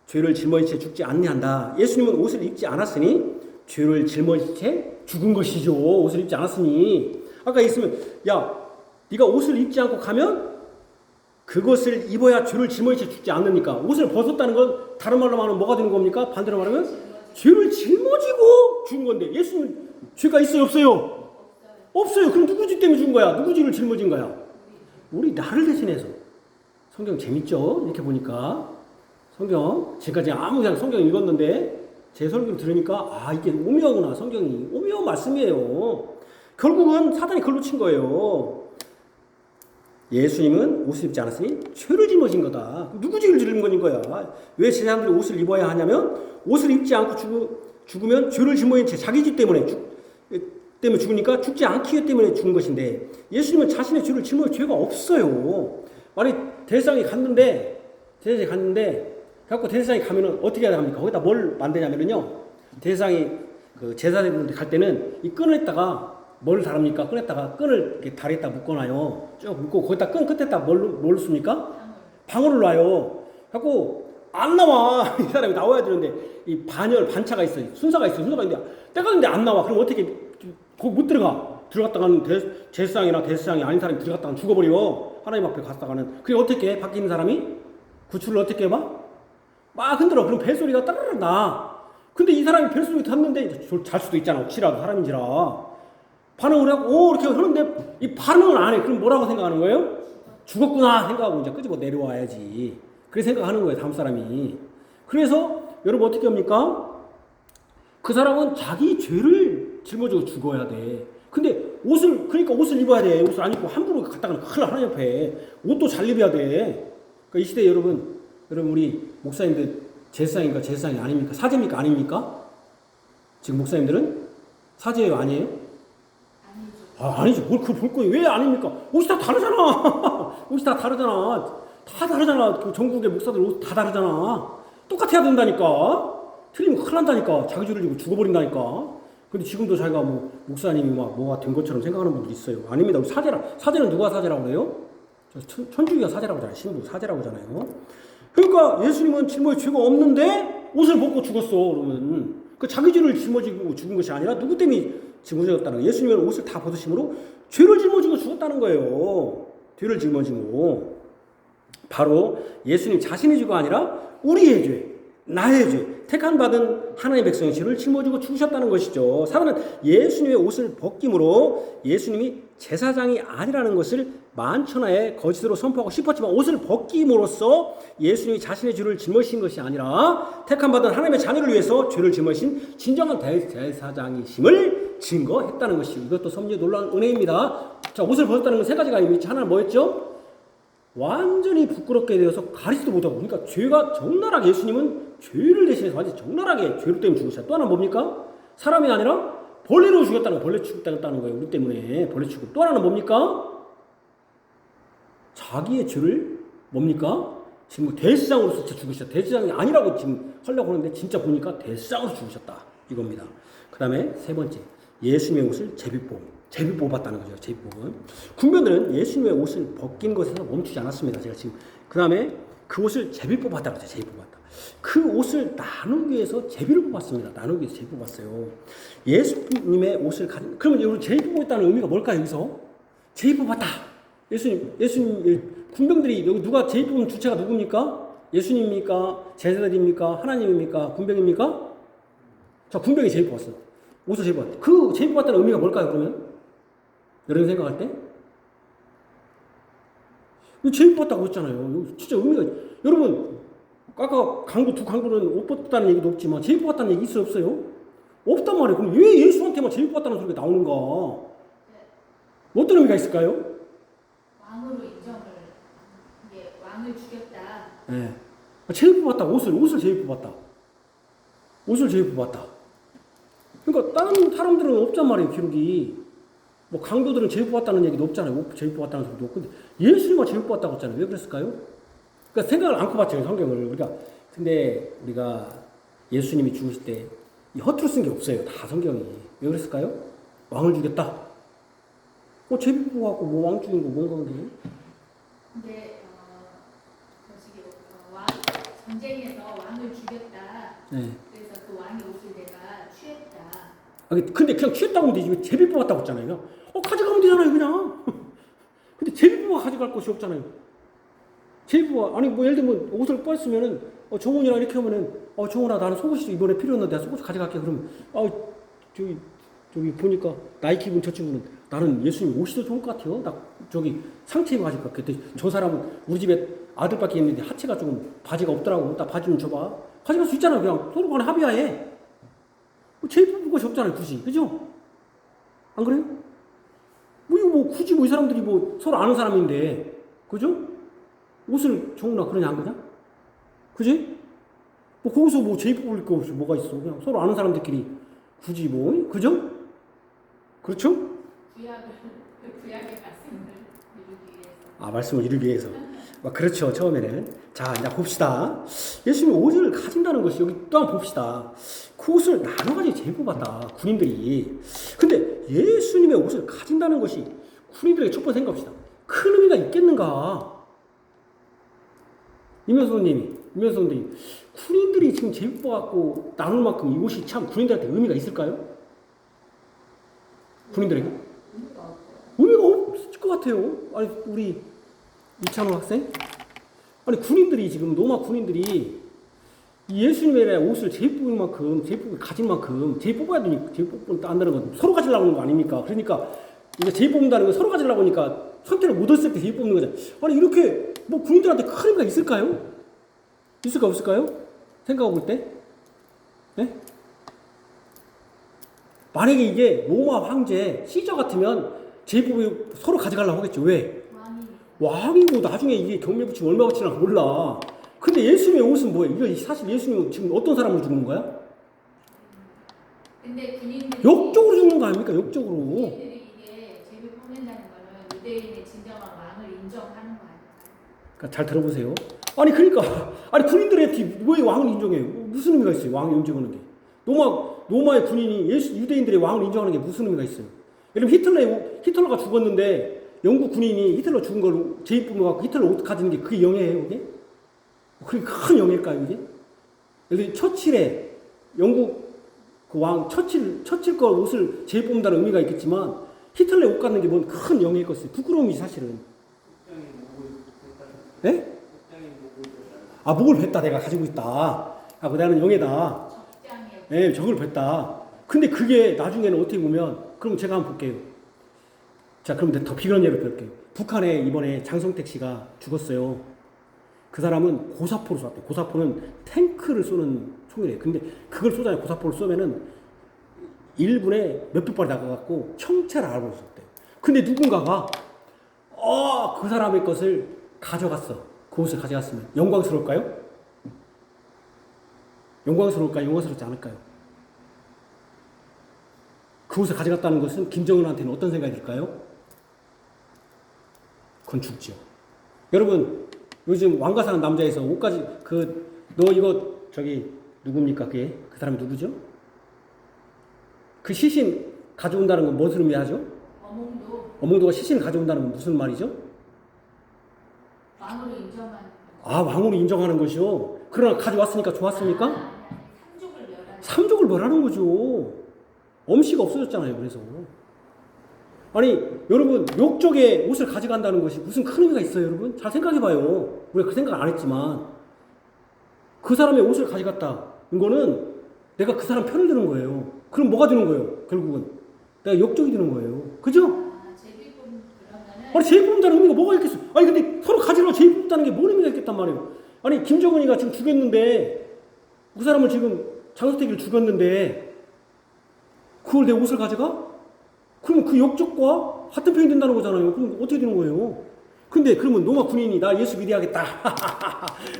죄를 짊어진 채 죽지 않는다. 예수님은 옷을 입지 않았으니 죄를 짊어진 채 죽은 것이죠. 옷을 입지 않았으니. 아까 있으면, 야, 네가 옷을 입지 않고 가면 그것을 입어야 죄를 짊어진 채 죽지 않으니까. 옷을 벗었다는 건 다른 말로 말하면 뭐가 되는 겁니까? 반대로 말하면 죄를 짊어지고 죽은 건데, 예수님 죄가 있어요 없어요? 없어요. 그럼 누구 죄 때문에 죽은 거야? 누구 죄를 짊어진 거야? 우리 나를 대신해서. 성경 재밌죠? 이렇게 보니까 성경, 지금까지 아무 그냥 성경 읽었는데 제 설교를 들으니까 아, 이게 오묘하구나. 성경이 오묘한 말씀이에요. 결국은 사단이 그걸 놓친 거예요. 예수님은 옷을 입지 않았으니 죄를 짊어진 거다. 누구 죄를 짊어진 거야? 왜 제사장들이 옷을 입어야 하냐면, 옷을 입지 않고 죽으면 죄를 짊어진 채 자기 죄 때문에 죽으니까 죽지 않기 위해 때문에 죽은 것인데, 예수님은 자신의 죄를 짊어질 죄가 없어요. 만약 대제사장이 갔는데 갖고 대제사장이 가면은 어떻게 해야 합니까? 거기다 뭘 만드냐면요, 대제사장이 그 제사장한테 갈 때는 이 끈을 했다가 뭘 다릅니까? 끈에다가 끈을 이렇게 다리에다 묶어놔요. 쭉 묶고 거기다 끈 끝에다 뭘 씁니까? 방울을 놔요. 갖고 안 나와. 이 사람이 나와야 되는데 이 반차가 있어요. 순서가 있는데 때가 있는데 안 나와. 그럼 어떻게 거기 못 들어갔다가는 제사장이나 대제사장이 아닌 사람이 들어갔다가는 죽어버려. 하나님 앞에 갔다가는. 그게 어떻게 해? 밖에 있는 사람이 구출을 어떻게 해봐? 막 흔들어. 그럼 벨소리가 따르르 나. 근데 이 사람이 벨소리 듣는데 잘 수도 있잖아. 혹시라도 사람인지라. 반응을 하고 이렇게 하는데 이 반응을 안 해. 그럼 뭐라고 생각하는 거예요? 죽었구나 생각하고 이제 끄집어 내려와야지. 그렇게 생각하는 거예요. 다음 사람이. 그래서 여러분 어떻게 합니까? 그 사람은 자기 죄를 짊어지고 죽어야 돼. 근데 그러니까 옷을 입어야 돼. 옷을 안 입고 함부로 갔다가는 큰일 나. 하나님 옆에 옷도 잘 입어야 돼. 그러니까 이 시대에 여러분 우리 목사님들 제사장인가 제사장이 아닙니까? 사제입니까? 아닙니까? 지금 목사님들은 사제예요? 아니에요? 아니죠. 뭘 그걸 볼 거예요. 왜 아닙니까? 옷이 다 다르잖아. 옷이 다 다르잖아. 다 다르잖아. 그 전국의 목사들 옷 다 다르잖아. 똑같아야 된다니까. 틀리면 큰일 난다니까. 자기 죄를 지고 죽어버린다니까. 근데 지금도 자기가 뭐 목사님이 막 뭐가 된 것처럼 생각하는 분들 있어요. 아닙니다. 우리 사제는 누가 사제라고 그래요? 천주교가 사제라고 하잖아요. 신부 사제라고 하잖아요. 그러니까 예수님은 짊어질 죄가 없는데 옷을 벗고 죽었어. 그러면 그 자기 죄를 짊어지고 죽은 것이 아니라 누구 때문에 짊어졌다는 거예요. 예수님은 옷을 다 벗으심으로 죄를 짊어지고 죽었다는 거예요. 죄를 짊어지고. 바로 예수님 자신의 죄가 아니라 우리의 죄, 나의 죄, 택한 받은 하나님의 백성의 죄를 짊어지고 죽으셨다는 것이죠. 사단은 예수님의 옷을 벗김으로 예수님이 제사장이 아니라는 것을 만천하에 거짓으로 선포하고 싶었지만, 옷을 벗김으로써 예수님이 자신의 죄를 짊어지신 것이 아니라 택한 받은 하나님의 자녀를 위해서 죄를 짊어지신 진정한 대제사장이심을 증거했다는 것이고, 이것도 섭리의 놀라운 은혜입니다. 자, 옷을 벗었다는 건 세 가지가 있지. 하나는 뭐였죠? 완전히 부끄럽게 되어서 가리지도 못하고, 그러니까 죄가 적나라하게, 예수님은 죄를 대신해서 완전히 적나라하게 죄를 때문에 죽으셨어요. 또 하나 뭡니까? 사람이 아니라 벌레로 죽였다는 거예요. 벌레 취급당했다는 거예요. 우리 때문에 벌레 취급. 또 하나는 뭡니까? 자기의 죄를 뭡니까? 지금 대제사장으로서 진짜 죽으셨다. 대제사장이 아니라고 지금 하려고 하는데 진짜 보니까 대제사장으로 죽으셨다. 이겁니다. 그 다음에 세 번째, 예수님의 옷을 제비 뽑았다는 거죠. 제비 뽑은. 군병들은 예수님의 옷을 벗긴 것에서 멈추지 않았습니다. 제가 지금 그 다음에 그 옷을 제비 뽑았다고 하죠. 제비 뽑았다. 그 옷을 나누기 위해서 제비를 뽑았습니다. 나누기 위해서 제비 뽑았어요. 예수님의 옷을 가진. 그러면 여러분 제비 뽑았다는 의미가 뭘까요? 여기서 제비 뽑았다. 예수님 군병들이 여기 누가 제비 뽑은 주체가 누굽니까? 예수님입니까? 제자들입니까? 하나님입니까? 군병입니까? 자, 군병이 제비 뽑았어요. 옷을 제입어봤다. 그 제입어봤다는 의미가 뭘까요, 그러면? 여러분 생각할 때? 제입어봤다고 했잖아요. 진짜 의미가, 여러분, 아까 두 강도는 옷 벗었다는 얘기도 없지만 제입어봤다는 얘기 있어요, 없어요? 없단 말이에요. 그럼 왜 예수한테만 제입어봤다는 소리가 나오는가? 어떤 의미가 있을까요? 왕으로 인정을, 이게 왕을 죽였다. 네. 제일 뽑았다. 옷을 제일 뽑았다. 옷을 제일 뽑았다. 그러니까 다른 사람들은 없단 말이에요, 기록이. 뭐 강도들은 제일 뽑았다는 얘기도 없잖아요. 옷 제일 뽑았다는 소리도 없고. 근데 예수님만 제일 뽑았다고 했잖아요. 왜 그랬을까요? 그러니까 생각을 않고 봤죠, 성경을. 근데 우리가 예수님이 죽으실 때 허투루 쓴 게 없어요. 다 성경이. 왜 그랬을까요? 왕을 죽였다. 제일 뽑아갖고 뭐 왕 죽인 거 뭔가 그게. 근데 왕 전쟁에서 왕을 죽였다. 네. 그래서 그 왕의 옷을 내가 취했다. 근데 그냥 취했다고 하면 되지. 왜 제비 뽑았다고 했잖아요. 가져가면 되잖아요, 그냥. 근데 제비 뽑아 가져갈 곳이 없잖아요. 제비 뽑아, 아니, 뭐, 예를 들면 옷을 뺐으면은, 정훈이랑 이렇게 하면은, 정훈아, 나는 속옷이 이번에 필요했는데, 내가 속옷 가져갈게. 그러면, 저기 보니까, 나이키 입은 저 친구는, 나는 예수님 옷이 더 좋을 것 같아요. 상체 입어 가지고 갈게. 저 사람은 우리 집에 아들밖에 있는데, 하체가 조금 바지가 없더라고. 나 바지 좀 줘봐. 가져갈 수 있잖아. 그냥 서로 간에 합의하에. 제일 뽑을 것이 없잖아요, 굳이. 그죠? 안 그래요? 굳이 이 사람들이 서로 아는 사람인데, 그죠? 옷을 정훈아 그러냐, 안 그러냐? 그지? 거기서 제일 뽑을 거 없이 뭐가 있어. 그냥 서로 아는 사람들끼리 굳이 그죠? 그렇죠? 구약의 말씀을 이루기 위해서. 말씀을 이루기 위해서. 그렇죠, 처음에는. 자, 이제 봅시다. 예수님이 옷을 가진다는 것이, 여기 또 한번 봅시다. 그 옷을 나눠가지고 제일 뽑았다, 군인들이. 근데 예수님의 옷을 가진다는 것이 군인들에게 첫 번째 생각합시다. 큰 의미가 있겠는가? 임현수님이, 군인들이 지금 제일 뽑아갖고 나눌 만큼 이 옷이 참 군인들한테 의미가 있을까요? 군인들에게? 의미가 없을 것 같아요. 아니, 우리 이찬호 학생? 아니, 군인들이 지금, 로마 군인들이 예수님의 옷을 제일 뽑을 만큼, 제일 뽑을 가진 만큼, 제일 뽑아야 되니까, 제일 뽑는다는 건 서로 가지려고 하는 거 아닙니까? 그러니까, 이거 제일 뽑는다는 건 서로 가지려고 하니까, 선택을 못 했을 때 제일 뽑는 거잖아요. 아니, 이렇게, 군인들한테 큰 의미가 있을까요? 있을까, 없을까요? 생각해볼 때? 네? 만약에 이게 로마 황제, 시저 같으면 제일 뽑이 서로 가져가려고 하겠죠. 왜? 왕이고 나중에 이게 경매 붙이면 얼마 붙이나 몰라. 근데 예수님의 옷은 뭐예요? 이거 사실 예수님은 지금 어떤 사람으로 죽는 거야? 근데 군인들이 역적으로 죽는 거 아닙니까? 역적으로. 군인들이 이게 제비 뽑는다는 거는 유대인의 진정한 왕을 인정하는 거 아닐까요? 그러니까 잘 들어보세요. 아니 군인들한테 왜 왕을 인정해요? 무슨 의미가 있어요? 왕을 인정하는 게. 로마의 군인이 유대인들의 왕을 인정하는 게 무슨 의미가 있어요? 예를 들면 히틀러가 죽었는데 영국 군인이 히틀러 죽은 걸 제입 뽑아갖고 히틀러 옷 가지는 게 그게 영예예요, 그게? 그게 큰 영예일까요, 이게? 여기 처칠의 영국 그 왕 처칠 거 옷을 제입 뽑는다는 의미가 있겠지만 히틀러의 옷 갖는 게 뭔 큰 영예겠어요. 부끄러움이지 사실은. 네? 목을 뱉다 내가 가지고 있다. 나는 영예다. 네, 적을 뱉다. 근데 그게 나중에는 어떻게 보면 그럼 제가 한번 볼게요. 자, 그럼 더 비근한 예를 들게요. 북한에 이번에 장성택 씨가 죽었어요. 그 사람은 고사포를 쏘았대요. 고사포는 탱크를 쏘는 총이래요. 근데 그걸 쏘잖아요. 고사포를 쏘면은 1분에 몇백 발이 나가갖고 형체를 알아보셨대요. 근데 누군가가 그 사람의 것을 가져갔어. 그 옷을 가져갔으면 영광스러울까요? 영광스러울까요? 영광스럽지 않을까요? 그 옷을 가져갔다는 것은 김정은한테는 어떤 생각이 들까요? 그건 죽죠. 여러분, 요즘 왕가 사는 남자에서 옷까지, 너 이거, 누굽니까? 그 사람이 누구죠? 그 시신 가져온다는 건 무슨 의미하죠? 어몽도가 시신을 가져온다는 건 무슨 말이죠? 왕으로 인정하는. 왕으로 인정하는 것이요? 그러나 가져왔으니까 좋았습니까? 삼족을 멸하는 거죠. 엄씨가 없어졌잖아요, 그래서. 아니, 여러분, 욕적의 옷을 가져간다는 것이 무슨 큰 의미가 있어요, 여러분? 잘 생각해봐요. 우리가 그 생각 안 했지만. 그 사람의 옷을 가져갔다. 이거는 내가 그 사람 편을 드는 거예요. 그럼 뭐가 되는 거예요? 결국은 내가 역적이 되는 거예요. 그죠? 제비뽑 그러면은 아니 제비 뽑는다는 의미가 뭐가 있겠어? 아니 근데 서로 가지고 제비 뽑는다는 게 뭔 의미가 있겠단 말이에요. 아니 김정은이가 지금 죽였는데 그 사람을 지금 장수태기를 죽였는데 그걸 내 옷을 가져가? 그러면 그 역적과 같은 편이 된다는 거잖아요. 그럼 어떻게 되는 거예요? 근데 그러면 로마 군인이 나 예수 믿어야겠다.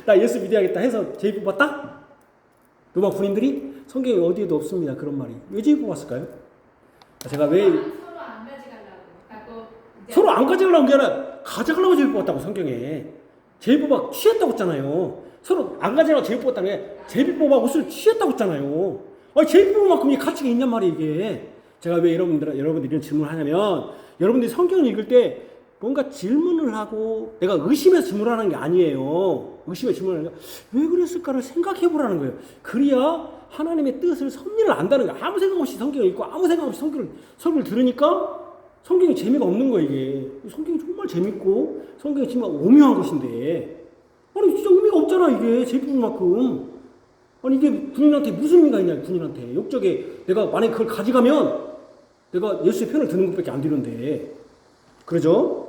나 예수 믿어야겠다 해서 제비 뽑았다? 로마 군인들이 성경에 어디에도 없습니다. 그런 말이. 왜 제비 뽑았을까요? 제가 왜 서로 안 가져가려고. 그러니까 서로 안 가져가려는 게 아니라 가져가려고 제비 뽑았다고 성경에. 제비 뽑아 취했다고 했잖아요. 서로 안 가져가려고 제비 뽑았다는 게 제비 뽑아 옷을 취했다고 했잖아요. 아니 제비 뽑은 만큼 이 가치가 있냔 말이에요 이게. 제가 왜 여러분들이 이런 질문을 하냐면 여러분들이 성경을 읽을 때 뭔가 질문을 하고 내가 의심해서 질문을 하는 게 아니에요. 의심해서 질문을 하는 게 왜 그랬을까를 생각해 보라는 거예요. 그래야 하나님의 뜻을 섭리를 안다는 거예요. 아무 생각 없이 성경을 읽고 아무 생각 없이 설교를 들으니까 성경이 재미가 없는 거예요 이게. 성경이 정말 재밌고 성경이 정말 오묘한 것인데 아니 진짜 의미가 없잖아 이게 제비뽑은 만큼. 아니 이게 군인한테 무슨 의미가 있냐 군인한테. 역적에 내가 만약에 그걸 가져가면 내가 예수의 편을 드는 것밖에 안 되는데. 그러죠?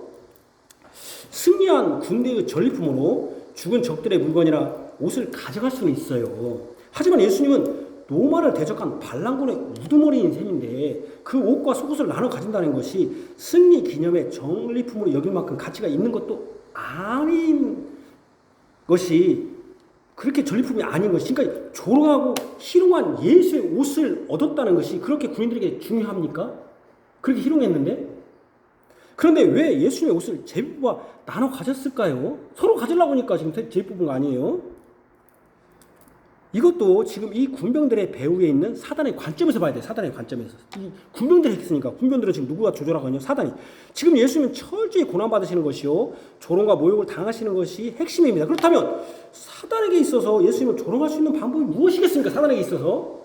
승리한 군대의 전리품으로 죽은 적들의 물건이라 옷을 가져갈 수는 있어요. 하지만 예수님은 로마를 대적한 반란군의 우두머리인 셈인데 그 옷과 속옷을 나눠 가진다는 것이 승리 기념의 전리품으로 여길 만큼 가치가 있는 것도 아닌 것이 그렇게 전리품이 아닌 것이 그러니까 조롱하고 희롱한 예수의 옷을 얻었다는 것이 그렇게 군인들에게 중요합니까? 그렇게 희롱했는데 그런데 왜 예수님의 옷을 제비 뽑아 나눠 가졌을까요? 서로 가지려고 하니까 지금 제비 뽑은 거 아니에요? 이것도 지금 이 군병들의 배후에 있는 사단의 관점에서 봐야 돼요. 사단의 관점에서. 이 군병들이 했으니까 군병들은 지금 누구가 조절하거든요? 사단이. 지금 예수님은 철저히 고난받으시는 것이요. 조롱과 모욕을 당하시는 것이 핵심입니다. 그렇다면 사단에게 있어서 예수님을 조롱할 수 있는 방법이 무엇이겠습니까? 사단에게 있어서.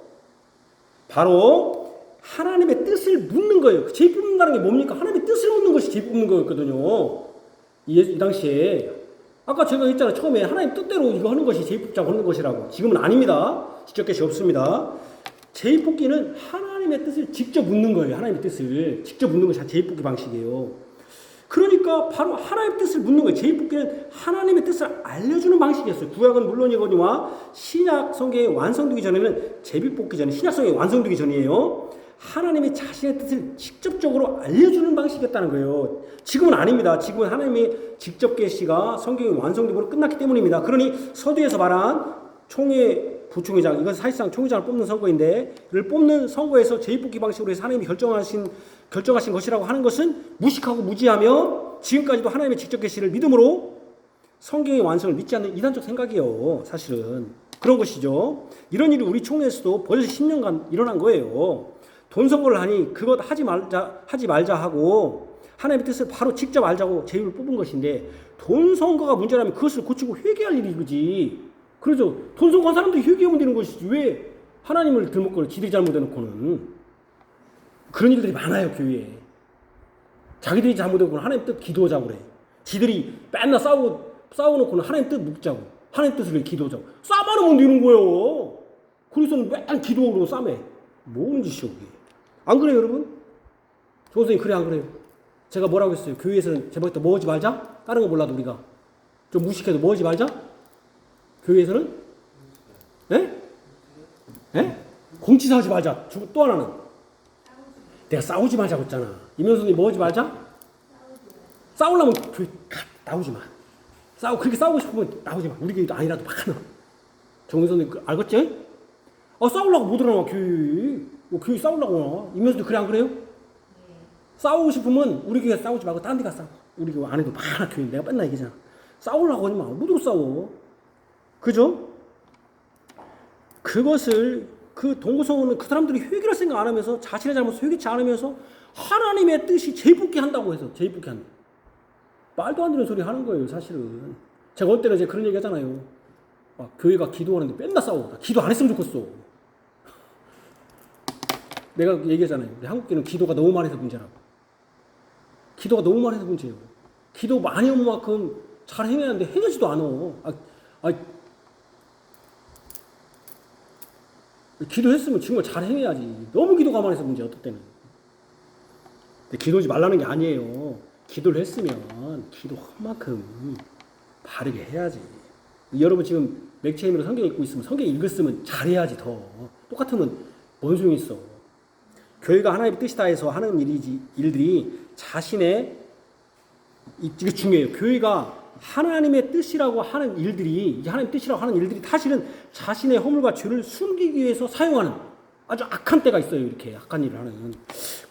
바로 하나님의 뜻을 묻는 거예요. 제비 뽑는다는 게 뭡니까? 하나님의 뜻을 묻는 것이 제비 뽑는 거였거든요. 이 당시에. 아까 제가 했잖아요. 처음에 하나님 뜻대로 이거 하는 것이 제비 뽑자고 하는 것이라고. 지금은 아닙니다. 직접 계시 없습니다. 제비 뽑기는 하나님의 뜻을 직접 묻는 거예요. 하나님의 뜻을 직접 묻는 것이 제비 뽑기 방식이에요. 그러니까 바로 하나님의 뜻을 묻는 거예요. 제비 뽑기는 하나님의 뜻을 알려주는 방식이었어요. 구약은 물론이거니와 신약 성경이 완성되기 전에는 제비 뽑기 전에 신약 성경이 완성되기 전이에요. 하나님이 자신의 뜻을 직접적으로 알려주는 방식이었다는 거예요. 지금은 아닙니다. 지금은 하나님의 직접 계시가 성경이 완성됨으로 끝났기 때문입니다. 그러니 서두에서 말한 총회 부총회장, 이건 사실상 총회장을 뽑는 선거인데 이를 뽑는 선거에서 제비뽑기 방식으로 해서 하나님이 결정하신 것이라고 하는 것은 무식하고 무지하며 지금까지도 하나님의 직접 계시를 믿음으로 성경의 완성을 믿지 않는 이단적 생각이에요. 사실은 그런 것이죠. 이런 일이 우리 총회에서도 벌써 10년간 일어난 거예요. 돈 선거를 하니 그것 하지 말자 하고 하나님의 뜻을 바로 직접 알자고 제비를 뽑은 것인데 돈 선거가 문제라면 그것을 고치고 회개할 일이 그지. 그러죠. 돈 선거한 사람들이 회개하면 되는 것이지 왜 하나님을 들먹거려 지들이 잘못해놓고는. 그런 일들이 많아요 교회에. 자기들이 잘못해놓고는 하나님 뜻 기도하자고 그래. 지들이 맨날 싸워놓고는 하나님 뜻 묻자고 하나님 뜻을 기도하자고 싸움하면 되는 거예요. 그래서는 맨날 기도하고 싸매. 뭔 짓이오 그게. 안 그래요 여러분? 조 선생님 그래 안 그래요? 제가 뭐라고 했어요? 교회에서는 제발 뭐 하지 말자? 다른 거 몰라도 우리가 좀 무식해도 뭐 하지 말자? 교회에서는? 예? 예? 공치사 하지 말자. 또 하나는 내가 싸우지 말자고 했잖아. 이면 선생님 뭐 하지 말자? 싸우려면 교회 나오지 마. 그렇게 싸우고 싶으면 나오지 마. 우리 교회도 아니라도 막 하나. 정은 선생님 알겠지? 싸우려고 못 들어나 교회. 교회 싸우려고 나. 이면서도 그래 안 그래요? 싸우고 싶으면 우리 교회 싸우지 말고 딴 데 가서 싸워. 우리 교회 안에도 많아 교회. 내가 맨날 얘기잖아. 싸우려고 하지 마. 못 싸워. 그죠? 그것을 그 동고성은 그 사람들이 회개를 생각 안 하면서 자신의 잘못을 회개치 않으면서 하나님의 뜻이 제비뽑기 한다고 해서 제비뽑기 한다. 말도 안 되는 소리 하는 거예요 사실은. 제가 어느 때는 그런 얘기 하잖아요. 교회가 기도하는데 맨날 싸워. 기도 안 했으면 좋겠어. 내가 얘기하잖아요. 한국교회는 기도가 너무 많이 해서 문제라고. 기도가 너무 많이 해서 문제예요. 기도 많이 한 만큼 잘 행해야 하는데 행하지도 않아. 기도했으면 정말 잘 행해야지. 너무 기도 가만히 있어 문제 어떨 때는. 근데 기도하지 말라는 게 아니에요. 기도를 했으면 기도 한 만큼 바르게 해야지. 여러분 지금 맥체임으로 성경 읽고 있으면 성경 읽었으면 잘해야지 더. 똑같으면 뭔 소용이 있어. 교회가 하나님의 뜻이다 해서 하는 일들이 자신의 이게 중요해요. 교회가 하나님의 뜻이라고 하는 일들이 하나님의 뜻이라고 하는 일들이 사실은 자신의 허물과 죄를 숨기기 위해서 사용하는 아주 악한 때가 있어요. 이렇게 악한 일을 하는.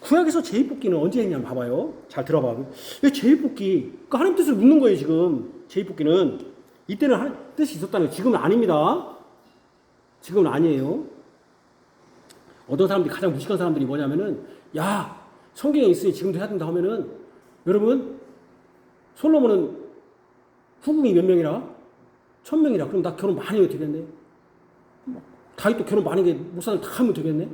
구약에서 제비뽑기는 언제 했냐면 봐봐요. 잘 들어봐요. 제비뽑기 그러니까 하나님 뜻을 묻는 거예요. 지금 제비뽑기는 이때는 하나님 뜻이 있었다는 거예요. 지금은 아닙니다. 지금은 아니에요. 어떤 사람들이 가장 무식한 사람들이 뭐냐면은 야 성경에 있으니 지금도 해야 된다 하면은 여러분 솔로몬은 후궁이 몇 명이라? 1000명이라. 그럼 나 결혼 많이 해도 되겠네. 다윗도 결혼 많이 해 목사들 다 하면 되겠네.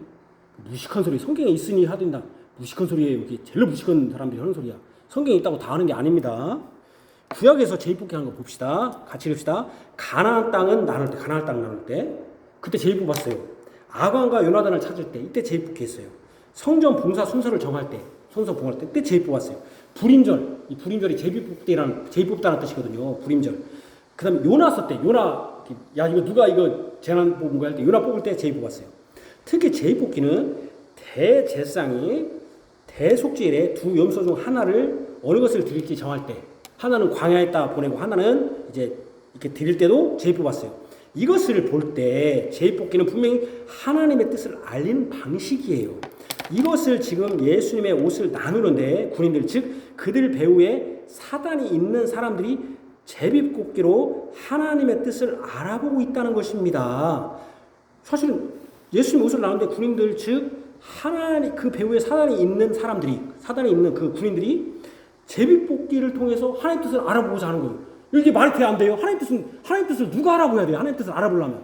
무식한 소리. 성경에 있으니 해야 된다. 무식한 소리예요. 이게 제일 무식한 사람들이 하는 소리야. 성경에 있다고 다 하는 게 아닙니다. 구약에서 제비뽑기 하는 거 봅시다. 같이 봅시다. 가나안 땅은 나눌 때, 가나안 땅 나눌 때 그때 제비 뽑았어요. 아간과 요나단을 찾을 때 이때 제비 뽑기 했어요. 성전 봉사 순서를 정할 때, 순서 봉할 때 이때 제비 뽑았어요. 불임절, 이 불임절이 제비 뽑다는 뜻이거든요. 불임절. 그다음에 요나 썼 때, 요나 야 이거 누가 이거 재난 뽑은 거야 할 때 요나 뽑을 때 제비 뽑았어요. 특히 제비 뽑기는 대제사장이 대속죄일에 두 염소 중 하나를 어느 것을 드릴지 정할 때, 하나는 광야에다 보내고 하나는 이제 이렇게 드릴 때도 제비 뽑았어요. 이것을 볼 때 제비 뽑기는 분명히 하나님의 뜻을 알리는 방식이에요. 이것을 지금 예수님의 옷을 나누는데 군인들 즉 그들 배후에 사단이 있는 사람들이 제비 뽑기로 하나님의 뜻을 알아보고 있다는 것입니다. 사실은 예수님 옷을 나누는데 군인들 즉 하나님 그 배후에 사단이 있는 사람들이 사단이 있는 그 군인들이 제비 뽑기를 통해서 하나님 뜻을 알아보고자 하는 거예요. 이게 말이 돼야 안 돼요? 하나님 뜻을 누가 알아봐야 돼요? 하나님 뜻을 알아보려면.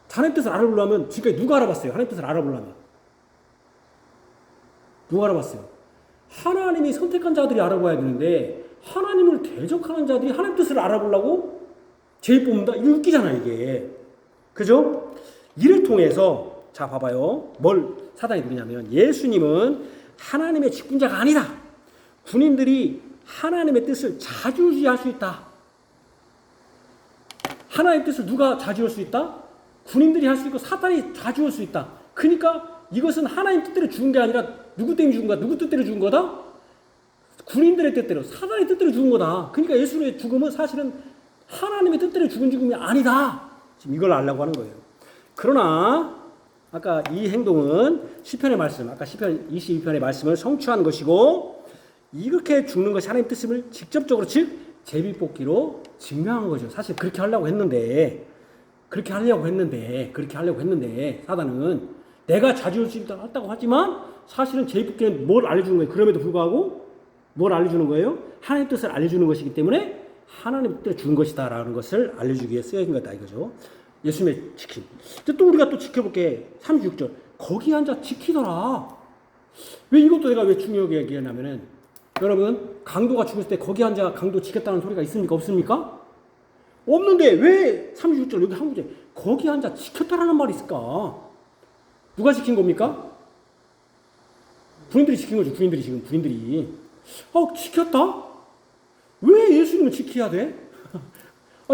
하나님 뜻을 알아보려면 지금까지 누가 알아봤어요? 하나님 뜻을 알아보려면. 누가 알아봤어요? 하나님이 선택한 자들이 알아봐야 되는데 하나님을 대적하는 자들이 하나님 뜻을 알아보려고 제비 뽑는다? 이거 웃기잖아 이게. 그죠? 이를 통해서 자 봐봐요. 뭘 사단이 누리냐면 예수님은 하나님의 직분자가 아니다. 군인들이 하나님의 뜻을 좌지우지할 수 있다. 하나님의 뜻을 누가 좌지우할 수 있다? 군인들이 할 수 있고 사탄이 좌지우할 수 있다. 그러니까 이것은 하나님 뜻대로 죽은 게 아니라 누구 때문에 죽은 거야? 누구 뜻대로 죽은 거다? 군인들의 뜻대로, 사단의 뜻대로 죽은 거다. 그러니까 예수의 죽음은 사실은 하나님의 뜻대로 죽은 죽음이 아니다. 지금 이걸 알려고 하는 거예요. 그러나 아까 이 행동은 시편의 말씀, 아까 시편 22편의 말씀을 성취한 것이고 이렇게 죽는 것이 하나님 뜻임을 직접적으로 즉 제비뽑기로 증명한 거죠. 사실 그렇게 하려고 했는데 사단은 내가 자주할 수 있다고 하지만 사실은 제비뽑기는 뭘 알려주는 거예요. 그럼에도 불구하고 뭘 알려주는 거예요? 하나님 뜻을 알려주는 것이기 때문에 하나님 뜻대로 죽은 것이다라는 것을 알려주기 위해 쓰여진 거다 이거죠. 예수님의 지킴. 또 우리가 또 지켜볼게. 36절. 거기 앉아 지키더라. 왜 이것도 내가 왜 중요하게 얘기하냐면은 여러분 강도가 죽었을 때 거기 앉아 강도 지켰다는 소리가 있습니까? 없습니까? 없는데 왜 36절 여기 한 문제 거기 앉아 지켰다라는 말이 있을까? 누가 지킨 겁니까? 군인들이 지킨 거죠. 군인들이. 지켰다? 왜 예수님은 지켜야 돼?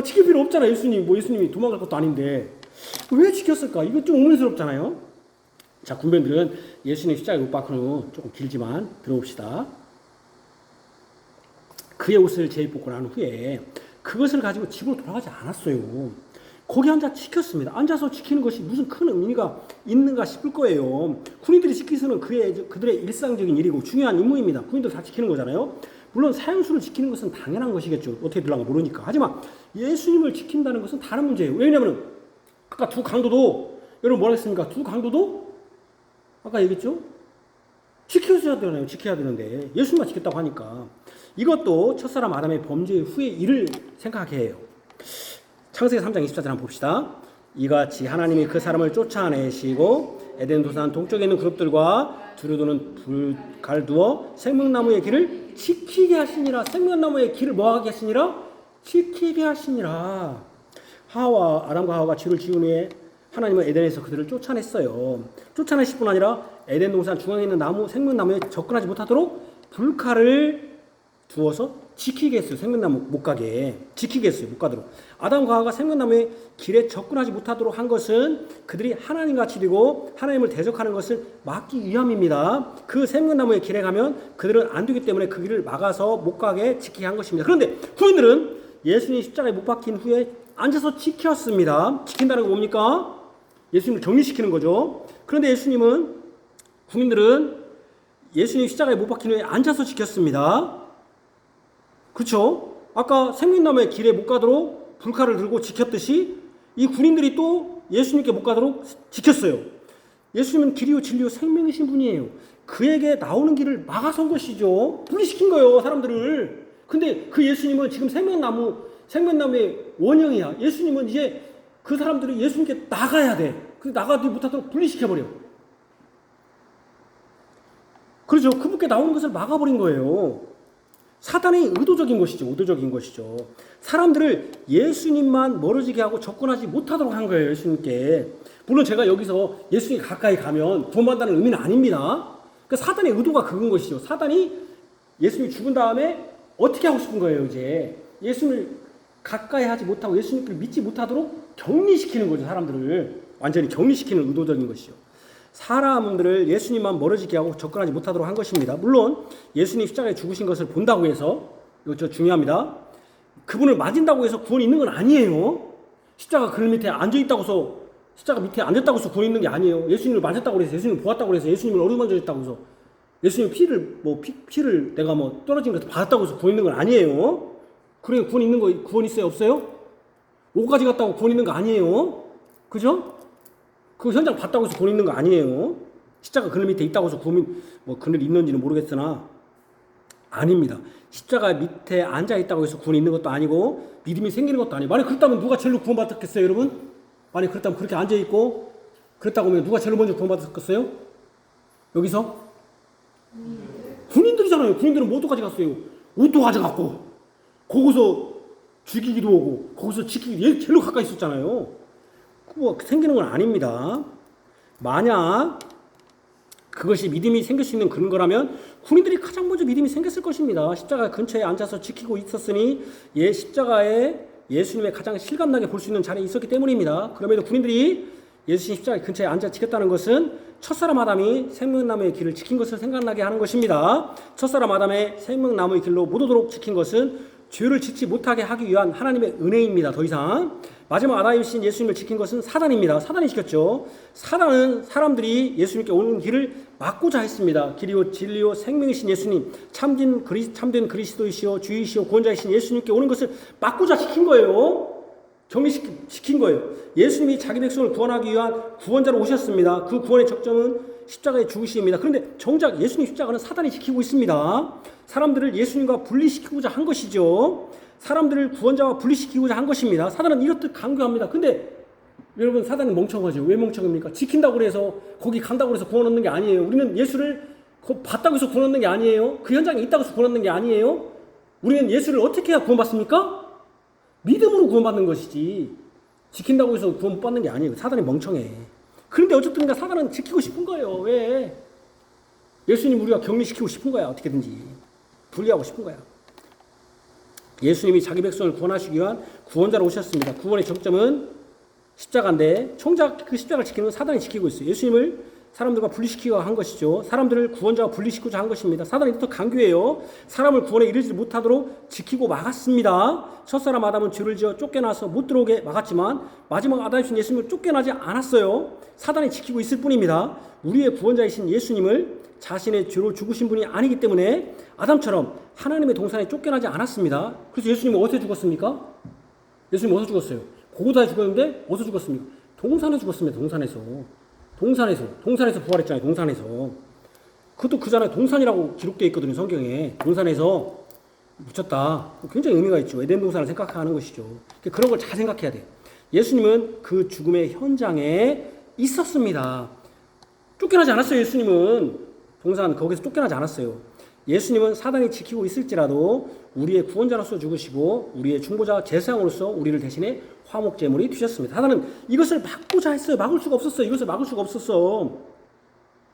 지킬 필요 없잖아. 예수님이 도망갈 것도 아닌데 왜 지켰을까? 이거 좀 의문스럽잖아요. 자, 군병들은 예수님 십자가에 못 박힌 후 조금 길지만 들어봅시다. 그의 옷을 제비 뽑고 난 후에 그것을 가지고 집으로 돌아가지 않았어요. 거기 앉아 지켰습니다. 앉아서 지키는 것이 무슨 큰 의미가 있는가 싶을 거예요. 군인들이 지키서는 그들의 일상적인 일이고 중요한 임무입니다. 군인들 다 지키는 거잖아요. 물론 사형수를 지키는 것은 당연한 것이겠죠. 어떻게 들어간가 모르니까. 하지만 예수님을 지킨다는 것은 다른 문제예요. 왜냐하면 아까 두 강도도 여러분 뭐라 했습니까? 두 강도도 아까 얘기했죠? 지켜야 되잖아요. 지켜야 되는데 예수님만 지켰다고 하니까 이것도 첫사람 아담의 범죄 후의 일을 생각하게 해요. 창세기 3장 24절 한번 봅시다. 이같이 하나님이 그 사람을 쫓아내시고 에덴 도산 동쪽에 있는 그룹들과 두루도는 불갈 두어 생명나무의 길을 지키게 하시니라. 생명나무의 길을 뭐하게 하시니라? 지키게 하시니라. 아담과 하와가 죄를 지은 후에 하나님은 에덴에서 그들을 쫓아냈어요. 쫓아내실 뿐 아니라 에덴 동산 중앙에 있는 나무, 생명나무에 접근하지 못하도록 불칼을 두어서 지키게 했어요. 생명나무 못 가게 지키게 했어요. 못 가도록. 아담과 하와가 생명나무의 길에 접근하지 못하도록 한 것은 그들이 하나님같이 되고 하나님을 대적하는 것을 막기 위함입니다. 그 생명나무의 길에 가면 그들은 안 되기 때문에 그 길을 막아서 못 가게 지키게 한 것입니다. 그런데 군인들은 예수님 십자가에 못 박힌 후에 앉아서 지켰습니다. 지킨다는 건 뭡니까? 예수님을 격리시키는 거죠. 그런데 군인들은 예수님 십자가에 못 박힌 후에 앉아서 지켰습니다. 그렇죠? 아까 생명나무의 길에 못 가도록 불칼을 들고 지켰듯이 이 군인들이 또 예수님께 못 가도록 지켰어요. 예수님은 길이요 진리요 생명이신 분이에요. 그에게 나오는 길을 막아선 것이죠. 분리시킨 거예요, 사람들을. 근데 그 예수님은 지금 생명나무의 원형이야. 예수님은 이제 그 사람들이 예수님께 나가야 돼. 그 나가지 못하도록 분리시켜버려. 그렇죠. 그분께 나오는 것을 막아버린 거예요. 사단의 의도적인 것이죠. 사람들을 예수님만 멀어지게 하고 접근하지 못하도록 한 거예요, 예수님께. 물론 제가 여기서 예수님 가까이 가면 구원받는다는 의미는 아닙니다. 그러니까 사단의 의도가 그건 것이죠. 사단이 예수님이 죽은 다음에 어떻게 하고 싶은 거예요, 이제. 예수님을 가까이 하지 못하고 예수님을 믿지 못하도록 격리시키는 거죠, 사람들을. 완전히 격리시키는 의도적인 것이죠. 사람들을 예수님만 멀어지게 하고 접근하지 못하도록 한 것입니다. 물론 예수님 십자가에 죽으신 것을 본다고 해서 이거 중요합니다. 그분을 맞은다고 해서 구원이 있는 건 아니에요. 십자가 그늘 밑에 앉아있다고 해서 십자가 밑에 앉았다고 해서 구원이 있는 게 아니에요. 예수님을 맞았다고 해서 예수님을 보았다고 해서 예수님을 어루만졌다고 해서 예수님 피를 내가 떨어진 것을 받았다고 해서 구원 있는 건 아니에요. 그래 구원 있는 거 구원 있어요 없어요? 5가지 갔다고 구원 있는 거 아니에요. 그죠? 그 현장 봤다고 해서 구원 있는 거 아니에요. 십자가 그늘 밑에 있다고 해서 그늘 있는지는 모르겠으나 아닙니다. 십자가 밑에 앉아 있다고 해서 구원 있는 것도 아니고 믿음이 생기는 것도 아니에요. 만약 그렇다면 누가 제일로 구원 받았겠어요, 여러분? 만약 그렇다면 그렇게 앉아 있고 그렇다고 하면 누가 제일 먼저 구원 받았겠어요? 여기서 군인들이잖아요. 군인들은 뭐 어디까지 갔어요? 옷도 가져갔고 거기서 죽이기도 하고 거기서 지키기도 제일로 가까이 있었잖아요. 생기는 건 아닙니다. 만약 그것이 믿음이 생길 수 있는 근거라면 군인들이 가장 먼저 믿음이 생겼을 것입니다. 십자가 근처에 앉아서 지키고 있었으니 십자가에 예수님의 가장 실감나게 볼 수 있는 자리에 있었기 때문입니다. 그럼에도 군인들이 예수님 십자가 근처에 앉아 지켰다는 것은 첫사람 아담이 생명나무의 길을 지킨 것을 생각나게 하는 것입니다. 첫사람 아담의 생명나무의 길로 못 오도록 지킨 것은 죄를 짓지 못하게 하기 위한 하나님의 은혜입니다. 더 이상 마지막 아담이신 예수님을 지킨 것은 사단입니다. 사단이 지켰죠. 사단은 사람들이 예수님께 오는 길을 막고자 했습니다. 길이요 진리요 생명이신 예수님, 참된 그리스도이시요 주이시요 구원자이신 예수님께 오는 것을 막고자 지킨 거예요. 격리시킨 거예요. 예수님이 자기 백성을 구원하기 위한 구원자로 오셨습니다. 그 구원의 적점은 십자가의 죽으심입니다. 그런데 정작 예수님 십자가는 사단이 지키고 있습니다. 사람들을 예수님과 분리시키고자 한 것이죠. 사람들을 구원자와 분리시키고자 한 것입니다. 사단은 이렇듯 강조합니다. 근데 여러분 사단은 멍청하죠. 왜 멍청합니까? 지킨다고 해서 거기 간다고 해서 구원 얻는 게 아니에요. 우리는 예수를 봤다고 해서 구원 얻는 게 아니에요. 그 현장에 있다고 해서 구원 얻는 게 아니에요. 우리는 예수를 어떻게 해야 구원받습니까? 믿음으로 구원받는 것이지 지킨다고 해서 구원 못 받는 게 아니에요. 사단이 멍청해. 그런데 어쨌든 사단은 지키고 싶은 거예요. 왜? 예수님 우리가 격리시키고 싶은 거야. 어떻게든지 분리하고 싶은 거야. 예수님이 자기 백성을 구원하시기 위한 구원자로 오셨습니다. 구원의 정점은 십자가인데 정작 그 십자가를 지키는 건 사단이 지키고 있어요. 예수님을 사람들과 분리시키고자 한 것이죠. 사람들을 구원자와 분리시키고자 한 것입니다. 사단이 또 강교해요. 사람을 구원에 이르지 못하도록 지키고 막았습니다. 첫사람 아담은 죄를 지어 쫓겨나서 못 들어오게 막았지만 마지막 아담이신 예수님을 쫓겨나지 않았어요. 사단이 지키고 있을 뿐입니다. 우리의 구원자이신 예수님을 자신의 죄로 죽으신 분이 아니기 때문에 아담처럼 하나님의 동산에 쫓겨나지 않았습니다. 그래서 예수님은 어디서 죽었습니까? 예수님 어디서 죽었어요? 고고다에 죽었는데 어디서 죽었습니까? 동산에 죽었습니다. 동산에서 부활했잖아요. 동산에서. 그것도 그잖아요. 동산이라고 기록되어 있거든요. 성경에. 동산에서 묻혔다. 굉장히 의미가 있죠. 에덴 동산을 생각하는 것이죠. 그런 걸 잘 생각해야 돼요. 예수님은 그 죽음의 현장에 있었습니다. 쫓겨나지 않았어요. 예수님은 동산 거기서 쫓겨나지 않았어요. 예수님은 사단이 지키고 있을지라도 우리의 구원자로서 죽으시고 우리의 중보자 제사장으로서 우리를 대신해 화목제물이 되셨습니다. 사단은 이것을 막고자 했어요. 막을 수가 없었어요. 이것을 막을 수가 없었어.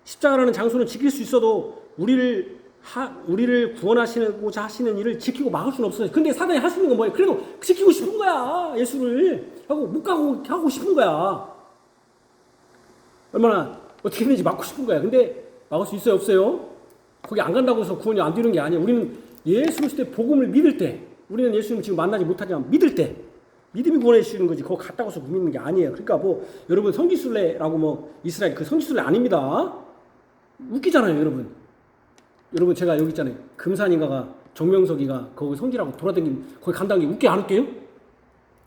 십자가라는 장소는 지킬 수 있어도 우리를 구원하시고자 하시는 일을 지키고 막을 수는 없어요. 근데 사단이 할 수 있는 건 뭐예요? 그래도 지키고 싶은 거야. 예수를 하고 못 가고 하고 싶은 거야. 얼마나 어떻게든지 막고 싶은 거야. 근데 막을 수 있어요? 없어요? 거기 안 간다고 해서 구원이 안 되는 게 아니에요. 우리는 예수 그리스도의 복음을 믿을 때, 우리는 예수님을 지금 만나지 못하지만 믿을 때 믿음이 구원해 주시는 거지. 그거 갔다고 해서 믿는 게 아니에요. 그러니까 뭐 여러분 성지순례라고 뭐 이스라엘 그 성지순례 아닙니다. 웃기잖아요, 여러분. 여러분 제가 여기 있잖아요. 금산인가가 정명석이가 거기 성지라고 돌아다니는 거기 간다는 게 웃게 안 웃겨요?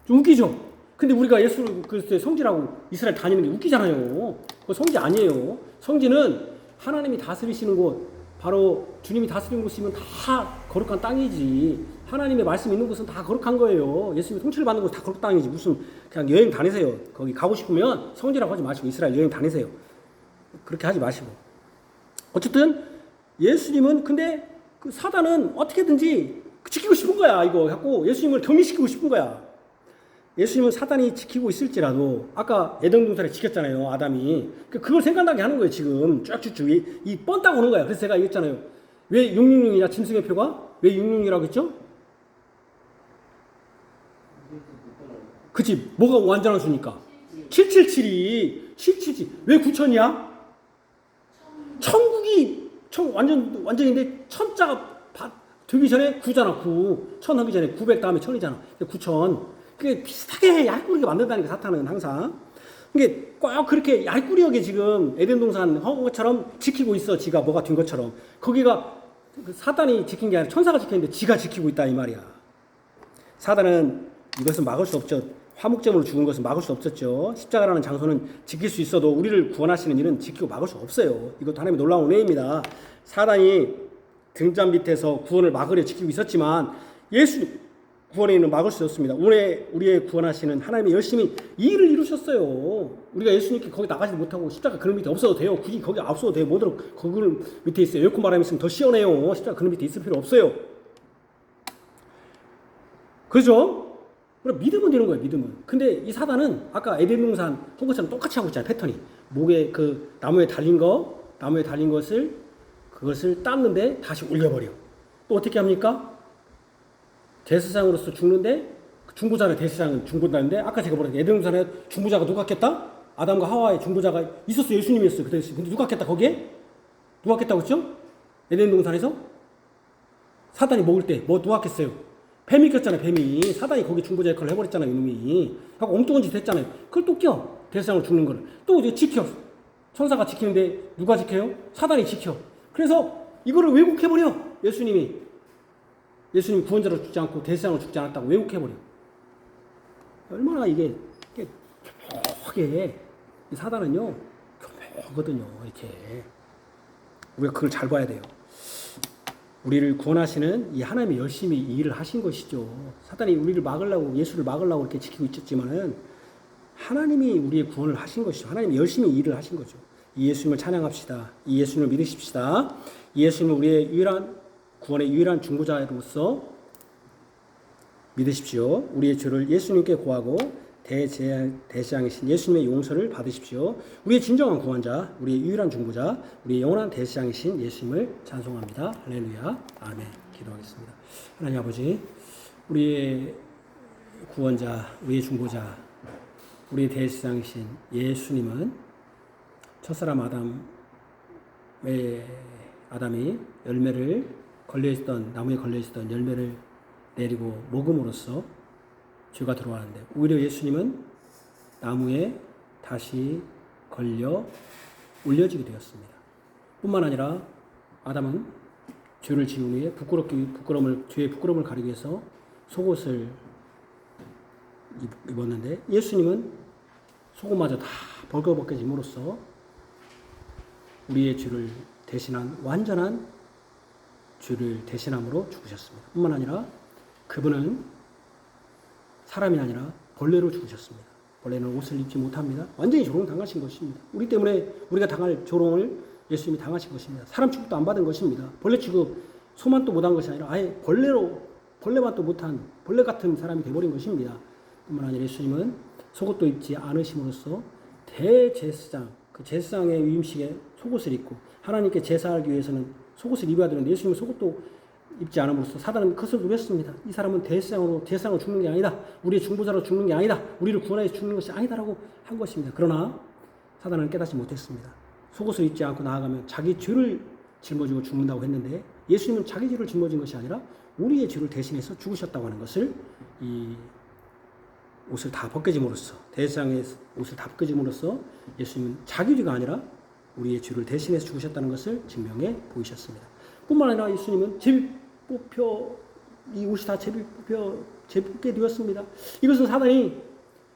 좀 웃기죠? 근데 우리가 예수 그리스도의 성지라고 이스라엘 다니는 게 웃기잖아요. 그거 성지 아니에요. 성지는 하나님이 다스리시는 곳, 바로 주님이 다스리는 곳이면 다 거룩한 땅이지. 하나님의 말씀 있는 곳은 다 거룩한 거예요. 예수님이 통치를 받는 곳은 다 거룩한 땅이지. 무슨 그냥 여행 다니세요. 거기 가고 싶으면 성지라고 하지 마시고 이스라엘 여행 다니세요. 그렇게 하지 마시고. 어쨌든 예수님은 근데 그 사단은 어떻게든지 지키고 싶은 거야. 이거 갖고 예수님을 격리시키고 싶은 거야. 예수님은 사단이 지키고 있을지라도 아까 에덴 동산에 지켰잖아요. 아담이. 그걸 생각나게 하는 거예요. 지금 쭉쭉쭉 이 뻔딱 오는 거야. 그래서 제가 얘기했잖아요. 왜 666이냐 짐승의 표가? 왜 666이라고 했죠? 그치. 뭐가 완전한 수니까? 777이 777. 왜 9천이야? 천국이 완전인데 천자가 되기 전에 9잖아. 9. 천 하기 전에 900 다음에 천이잖아. 9천. 그게 비슷하게 얄꾸리게 만든다니까 사탄은 항상. 이게 꼭 그렇게 얄꾸리하게 지금 에덴 동산 한 것처럼 지키고 있어. 지가 뭐가 된 것처럼. 거기가 사단이 지킨 게 아니라 천사가 지켰는데 지가 지키고 있다 이 말이야. 사단은 이것은 막을 수 없죠. 화목제물로 죽은 것은 막을 수 없었죠. 십자가라는 장소는 지킬 수 있어도 우리를 구원하시는 일은 지키고 막을 수 없어요. 이것도 하나님의 놀라운 은혜입니다. 사단이 등잔 밑에서 구원을 막으려 지키고 있었지만 예수님 구원의 일은 막을 수 없습니다. 우리의 구원하시는 하나님이 열심히 이 일을 이루셨어요. 우리가 예수님께 거기 나가지 못하고 십자가 그늘 밑에 없어도 돼요. 굳이 거기 없어도 돼요. 뭐든 거기 밑에 있어요. 에어컨 바람이 있으면 더 시원해요. 십자가 그늘 밑에 있을 필요 없어요. 그죠? 그럼 믿으면 되는 거예요. 믿으면. 근데 이 사단은 아까 에덴 동산 한 것처럼 똑같이 하고 있잖아요. 패턴이. 목에 그 나무에 달린 것을 그것을 땄는데 다시 올려버려. 또 어떻게 합니까? 대세상으로서 죽는데 중보자는 대세상은 중보자인데 아까 제가 뭐랬는데 에덴 동산에 중보자가 누가 깼다? 아담과 하와의 중보자가 있었어요. 예수님이었어요. 그때 근데 누가 깼다 거기에? 누가 깼다고 했죠? 에덴 동산에서 사단이 먹을 때 뭐 누가 깼어요? 뱀이 꼈잖아요. 뱀이 사단이 거기 중보자 역할을 해버렸잖아요. 이놈이 하고 엉뚱한 짓 했잖아요. 그걸 또 껴. 대세상으로 죽는 거를 또 이제 지켜. 천사가 지키는데 누가 지켜요? 사단이 지켜. 그래서 이거를 왜곡해버려. 예수님이 구원자로 죽지 않고 대세상으로 죽지 않았다고 왜곡해버려. 얼마나 이게 교묘하게 사단은요 교묘하거든요. 이렇게 우리가 그걸 잘 봐야 돼요. 우리를 구원하시는 이 하나님이 열심히 이 일을 하신 것이죠. 사단이 우리를 막으려고 예수를 막으려고 이렇게 지키고 있었지만은 하나님이 우리의 구원을 하신 것이죠. 하나님이 열심히 이 일을 하신 거죠. 이 예수님을 찬양합시다. 이 예수님을 믿으십시다. 이 예수님을 우리의 구원의 유일한 중보자로서 믿으십시오. 우리의 죄를 예수님께 고하고 대제사장이신 예수님의 용서를 받으십시오. 우리의 진정한 구원자, 우리의 유일한 중보자, 우리의 영원한 대제사장이신 예수님을 찬송합니다. 할렐루야. 아멘. 기도하겠습니다. 하나님 아버지, 우리의 구원자, 우리의 중보자, 우리의 대제사장이신 예수님은 첫사람 아담이 나무에 걸려있었던 열매를 내리고 먹음으로써 죄가 들어왔는데 오히려 예수님은 나무에 다시 걸려 올려지게 되었습니다. 뿐만 아니라 아담은 죄를 지은 후에 죄의 부끄러움을 가리기 위해서 속옷을 입었는데 예수님은 속옷마저 다 벌거벗겨짐으로써 우리의 죄를 대신한 완전한 죄를 대신함으로 죽으셨습니다. 뿐만 아니라 그분은 사람이 아니라 벌레로 죽으셨습니다. 벌레는 옷을 입지 못합니다. 완전히 조롱당하신 것입니다. 우리 때문에 우리가 당할 조롱을 예수님이 당하신 것입니다. 사람 취급도 안 받은 것입니다. 벌레 취급 소만도 못한 것이 아니라 아예 벌레만도 못한 벌레 같은 사람이 되어버린 것입니다. 뿐만 아니라 예수님은 속옷도 입지 않으심으로써 대제사장, 그 제사장의 위임식에 속옷을 입고 하나님께 제사하기 위해서는 속옷을 입어야 되는데 예수님은 속옷도 입지 않음으로써 사단은 그것을 누렸습니다. 이 사람은 제사장으로 죽는 게 아니다. 우리의 중보자로 죽는 게 아니다. 우리를 구원하여 죽는 것이 아니다라고 한 것입니다. 그러나 사단은 깨닫지 못했습니다. 속옷을 입지 않고 나아가면 자기 죄를 짊어지고 죽는다고 했는데 예수님은 자기 죄를 짊어진 것이 아니라 우리의 죄를 대신해서 죽으셨다고 하는 것을 이 옷을 다 벗겨짐으로써 대제사장의 옷을 다 벗겨짐으로써 예수님은 자기 죄가 아니라 우리의 죄를 대신해서 죽으셨다는 것을 증명해 보이셨습니다. 뿐만 아니라 예수님은 제비 뽑혀 이 옷이 다 제비 뽑게 되었습니다. 이것은 사단이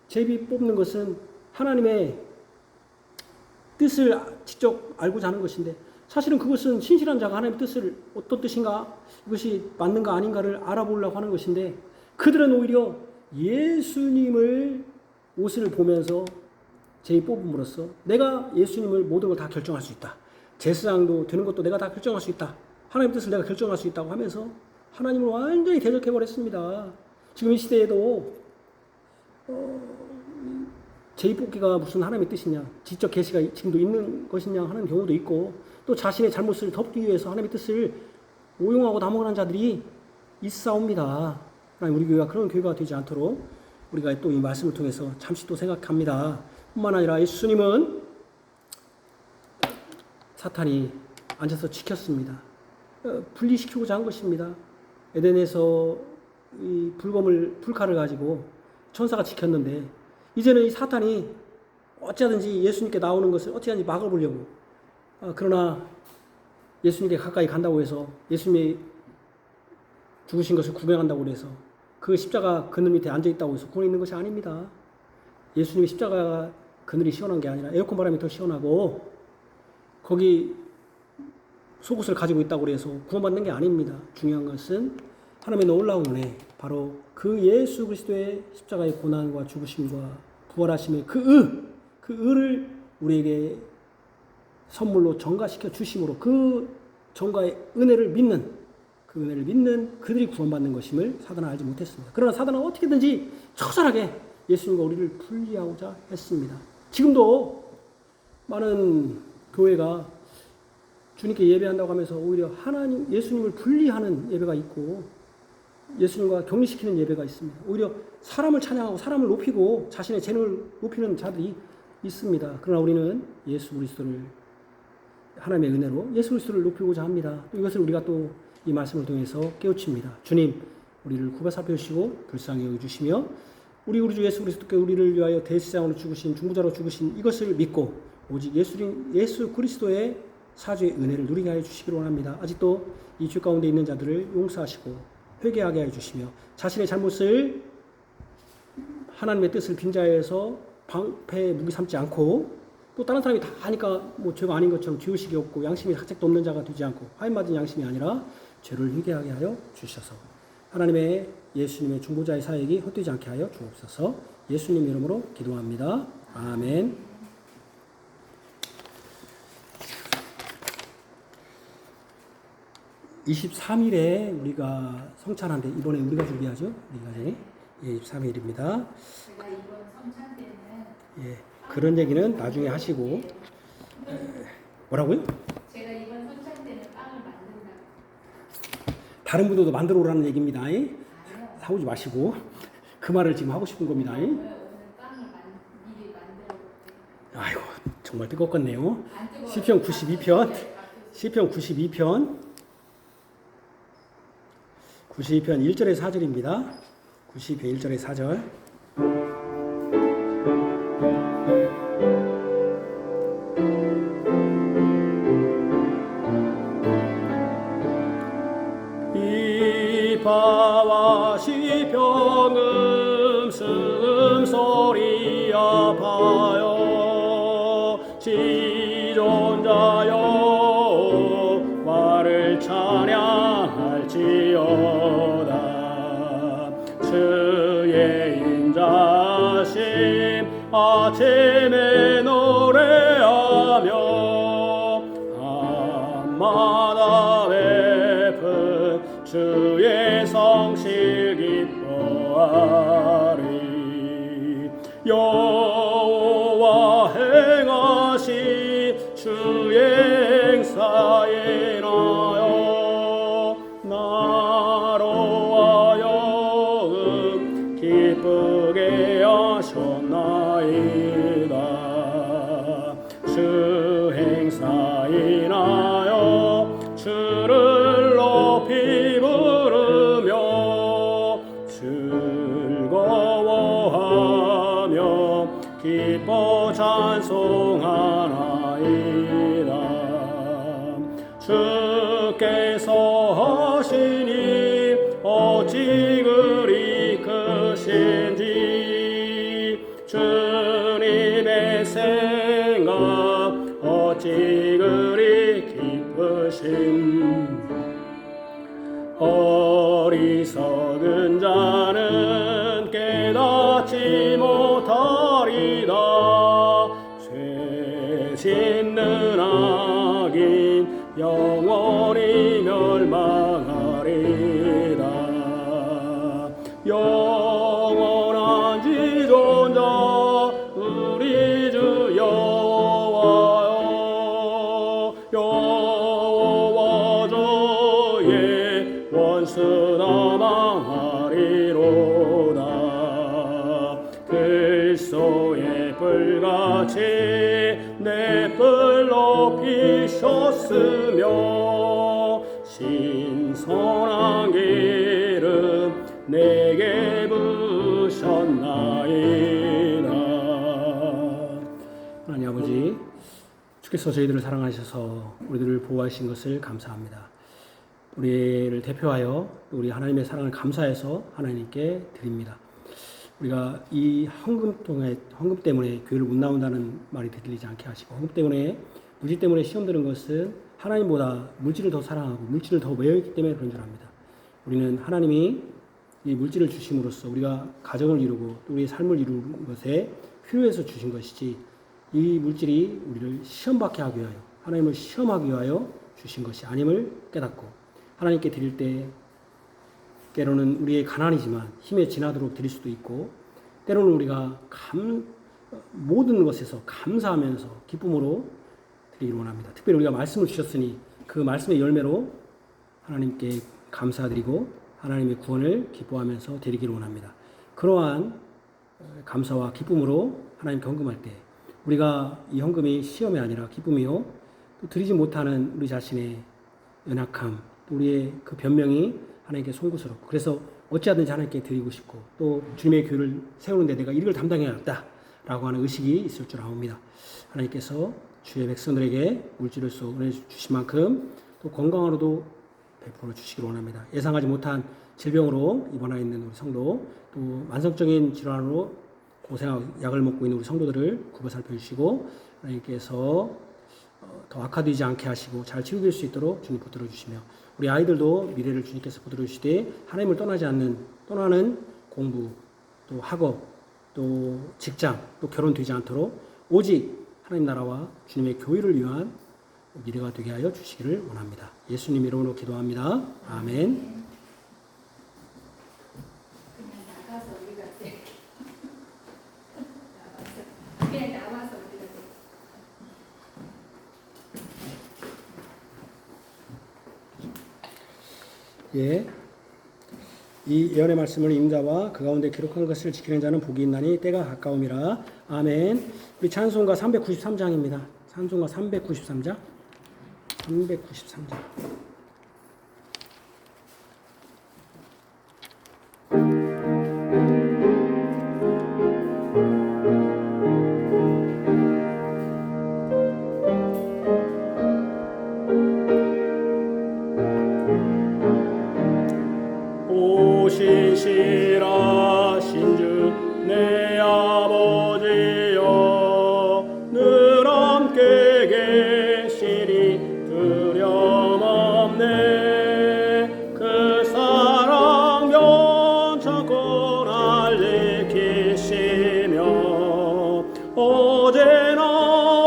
제비 뽑는 것은 하나님의 뜻을 직접 알고자 하는 것인데 사실은 그것은 신실한 자가 하나님의 뜻을 어떤 뜻인가 이것이 맞는가 아닌가를 알아보려고 하는 것인데 그들은 오히려 예수님을 옷을 보면서 제비 뽑음으로써 내가 예수님을 모든 걸 다 결정할 수 있다. 제사장도 되는 것도 내가 다 결정할 수 있다. 하나님의 뜻을 내가 결정할 수 있다고 하면서 하나님을 완전히 대적해버렸습니다. 지금 이 시대에도 제비 뽑기가 무슨 하나님의 뜻이냐 지적 계시가 지금도 있는 것이냐 하는 경우도 있고 또 자신의 잘못을 덮기 위해서 하나님의 뜻을 오용하고 남용하는 자들이 있사옵니다. 우리 교회가 그런 교회가 되지 않도록 우리가 또 이 말씀을 통해서 잠시 또 생각합니다. 뿐만 아니라 예수님은 사탄이 앉아서 지켰습니다. 분리시키고자 한 것입니다. 에덴에서 이 불칼을 가지고 천사가 지켰는데 이제는 이 사탄이 어찌하든지 예수님께 나오는 것을 어찌하든지 막아보려고 그러나 예수님께 가까이 간다고 해서 예수님이 죽으신 것을 구경한다고 해서 그 십자가 그늘 밑에 앉아있다고 해서 구원이 있는 것이 아닙니다. 예수님의 십자가 그늘이 시원한 게 아니라 에어컨 바람이 더 시원하고 거기 속옷을 가지고 있다고 해서 구원받는 게 아닙니다. 중요한 것은 하나님의 놀라운 은혜 바로 그 예수 그리스도의 십자가의 고난과 죽으심과 부활하심의 그 의를 우리에게 선물로 전가시켜 주심으로 그 전가의 은혜를 믿는 그들이 구원받는 것임을 사단은 알지 못했습니다. 그러나 사단은 어떻게든지 처절하게 예수님과 우리를 분리하고자 했습니다. 지금도 많은 교회가 주님께 예배한다고 하면서 오히려 예수님을 분리하는 예배가 있고 예수님과 격리시키는 예배가 있습니다. 오히려 사람을 찬양하고 사람을 높이고 자신의 재능을 높이는 자들이 있습니다. 그러나 우리는 예수 그리스도를 하나님의 은혜로 예수 그리스도를 높이고자 합니다. 또 이것을 우리가 또 이 말씀을 통해서 깨우칩니다. 주님, 우리를 구별 살펴주시고 불쌍히 여겨주시며 우리 주 예수 그리스도께 우리를 위하여 대제사장으로 죽으신 중보자로 죽으신 이것을 믿고 오직 예수 그리스도의 사죄의 은혜를 누리게 하여 주시기를 원합니다. 아직도 이 죄 가운데 있는 자들을 용서하시고 회개하게 하여 주시며 자신의 잘못을 하나님의 뜻을 빈자에서 방패에 무기 삼지 않고 또 다른 사람이 다 하니까 뭐 죄가 아닌 것처럼 죄의식이 없고 양심이 학책도 없는 자가 되지 않고 하인맞은 양심이 아니라 죄를 회개하게 하여 주셔서 하나님의 예수님의 중보자의 사역이 헛되지 않게 하여 주옵소서. 예수님 이름으로 기도합니다. 아멘. (23일에) 우리가 성찬한데 이번에 우리가 준비하죠. 우리가 23일입니다. 제가 이번 성찬 때는 그런 얘기는 나중에 하시고 뭐라고요? 제가 이번 성찬 때는 빵을 만든다. 다른 분들도 만들어 오라는 얘기입니다. 사오지 마시고 그 말을 지금 하고 싶은 겁니다. 오늘 빵을 미리 만들어. 아이고 정말 뜨겁겠네요. 안 뜨거워요. 시편 92편 1절에 4절입니다. 92편 1절에 4절. 이파와 시평음 승음소리야 파여 지존자여 말을 찬양할지어다 주의 인자심 아침에 노래하며 밤마다 베풀 주께서 하시니 어찌 그리 크신지 주님의 생각 어찌 그리 깊으신 어리석은 자는 깨닫지 못하리다 죄 짓는 악인 영원히 멸망하리라 영원한 지존자 우리 주 여호와여 여호와 저의 원수나 망하리로다 들소의 불같이 내 뿔 높이셨으며 신선한 기름 내게 부으셨나이다. 하나님 아버지 주께서 저희들을 사랑하셔서 우리들을 보호하신 것을 감사합니다. 우리를 대표하여 우리 하나님의 사랑을 감사해서 하나님께 드립니다. 우리가 이 헌금 때문에 교회를 못 나온다는 말이 들리지 않게 하시고 헌금 때문에 물질 때문에 시험 드는 것은 하나님보다 물질을 더 사랑하고 물질을 더 매여있기 때문에 그런 줄 압니다. 우리는 하나님이 이 물질을 주심으로써 우리가 가정을 이루고 또 우리의 삶을 이루는 것에 필요해서 주신 것이지 이 물질이 우리를 시험받게 하기 위하여 하나님을 시험하기 위하여 주신 것이 아님을 깨닫고 하나님께 드릴 때 때로는 우리의 가난이지만 힘에 지나도록 드릴 수도 있고 때로는 우리가 모든 것에서 감사하면서 기쁨으로 드리기를 원합니다. 특별히 우리가 말씀을 주셨으니 그 말씀의 열매로 하나님께 감사드리고 하나님의 구원을 기뻐하면서 드리기를 원합니다. 그러한 감사와 기쁨으로 하나님께 헌금할 때 우리가 이 헌금이 시험이 아니라 기쁨이요 또 드리지 못하는 우리 자신의 연약함 또 우리의 그 변명이 하나님께 송구스럽고 그래서 어찌하든지 하나님께 드리고 싶고 또 주님의 교회를 세우는데 내가 이걸 담당해야겠다라고 하는 의식이 있을 줄 아옵니다. 하나님께서 주의 백성들에게 물질을 쏘 주신 만큼 또 건강으로도 베풀어 주시기를 원합니다. 예상하지 못한 질병으로 입원해 있는 우리 성도 또 만성적인 질환으로 고생하고 약을 먹고 있는 우리 성도들을 굽어 살펴주시고 하나님께서 더 악화되지 않게 하시고 잘 치료될 수 있도록 주님 붙들어 주시며 우리 아이들도 미래를 주님께서 붙들어 주시되 하나님을 떠나는 공부 또 학업 또 직장 또 결혼 되지 않도록 오직 하나님 나라와 주님의 교회를 위한 미래가 되게 하여 주시기를 원합니다. 예수님 이름으로 기도합니다. 아멘. 그냥 나가서 우리가 돼. 그냥 나와서 우리가 돼. 예. 이 예언의 말씀을 임자와 그 가운데 기록한 것을 지키는 자는 복이 있나니 때가 가까움이라. 아멘. 우리 찬송가 393장입니다. 찬송가 393장. 393장. 오시시라신 주 내 아버지여 늘 함께 계시니 두려움없네 그 사랑 면찮고 날 지키시며 어제나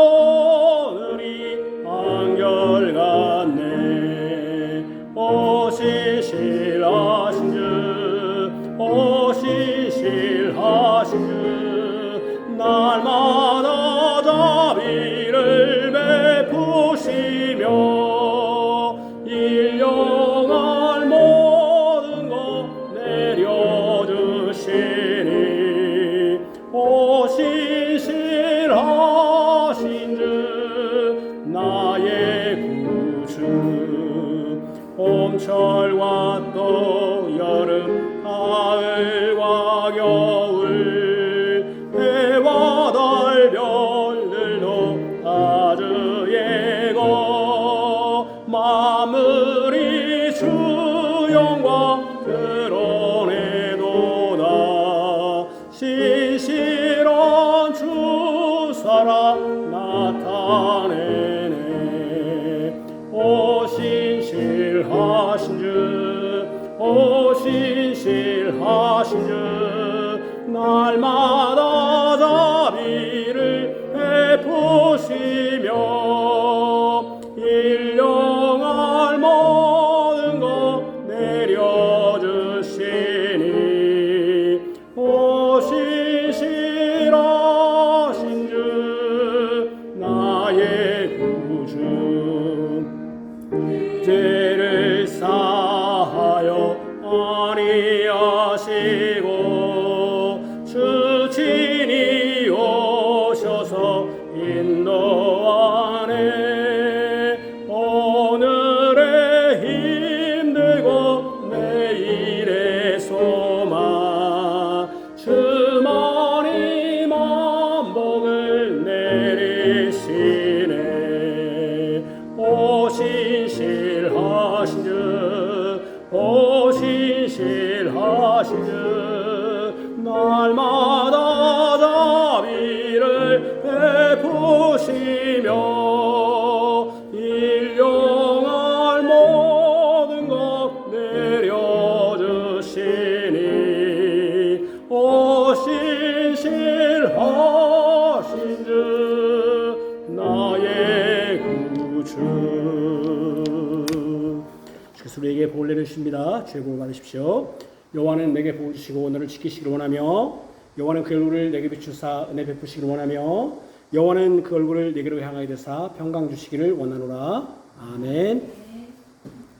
오늘이 한결같네 오시시라신 주 오시실하신 주 날마다 자비를 베푸시며 일용할 모든 것 내려주시니 오시실하신 주 나의 구주 봄철과 또 여름 가을과 겨울 해와 달 별들도 다 주의 것 날마다 자비를 베푸시며 일용할 모든 것 내려주시니 오신 실하신 주 나의 구주 죄를 사하여 아니하시고 주 친히 오셔서 인도하네 오늘의 힘들고 내일의 소망 주머니 만복을 내리시네 오신 실하신 주 오신 실하신 주 날마다 자비를 베푸시며 일용할 모든 것 내려주시니 오신 실하신 주 나의 구주 주께서 우리에게 복을 내려주십니다. 주의 복을 받으십시오. 여호와는 내게 복을 주시고 너를 지키시기를 원하며 여호와는 그 얼굴을 내게 비추사 은혜 베푸시기를 원하며 여호와는 그 얼굴을 내게로 향하여 되사 평강 주시기를 원하노라. 아멘.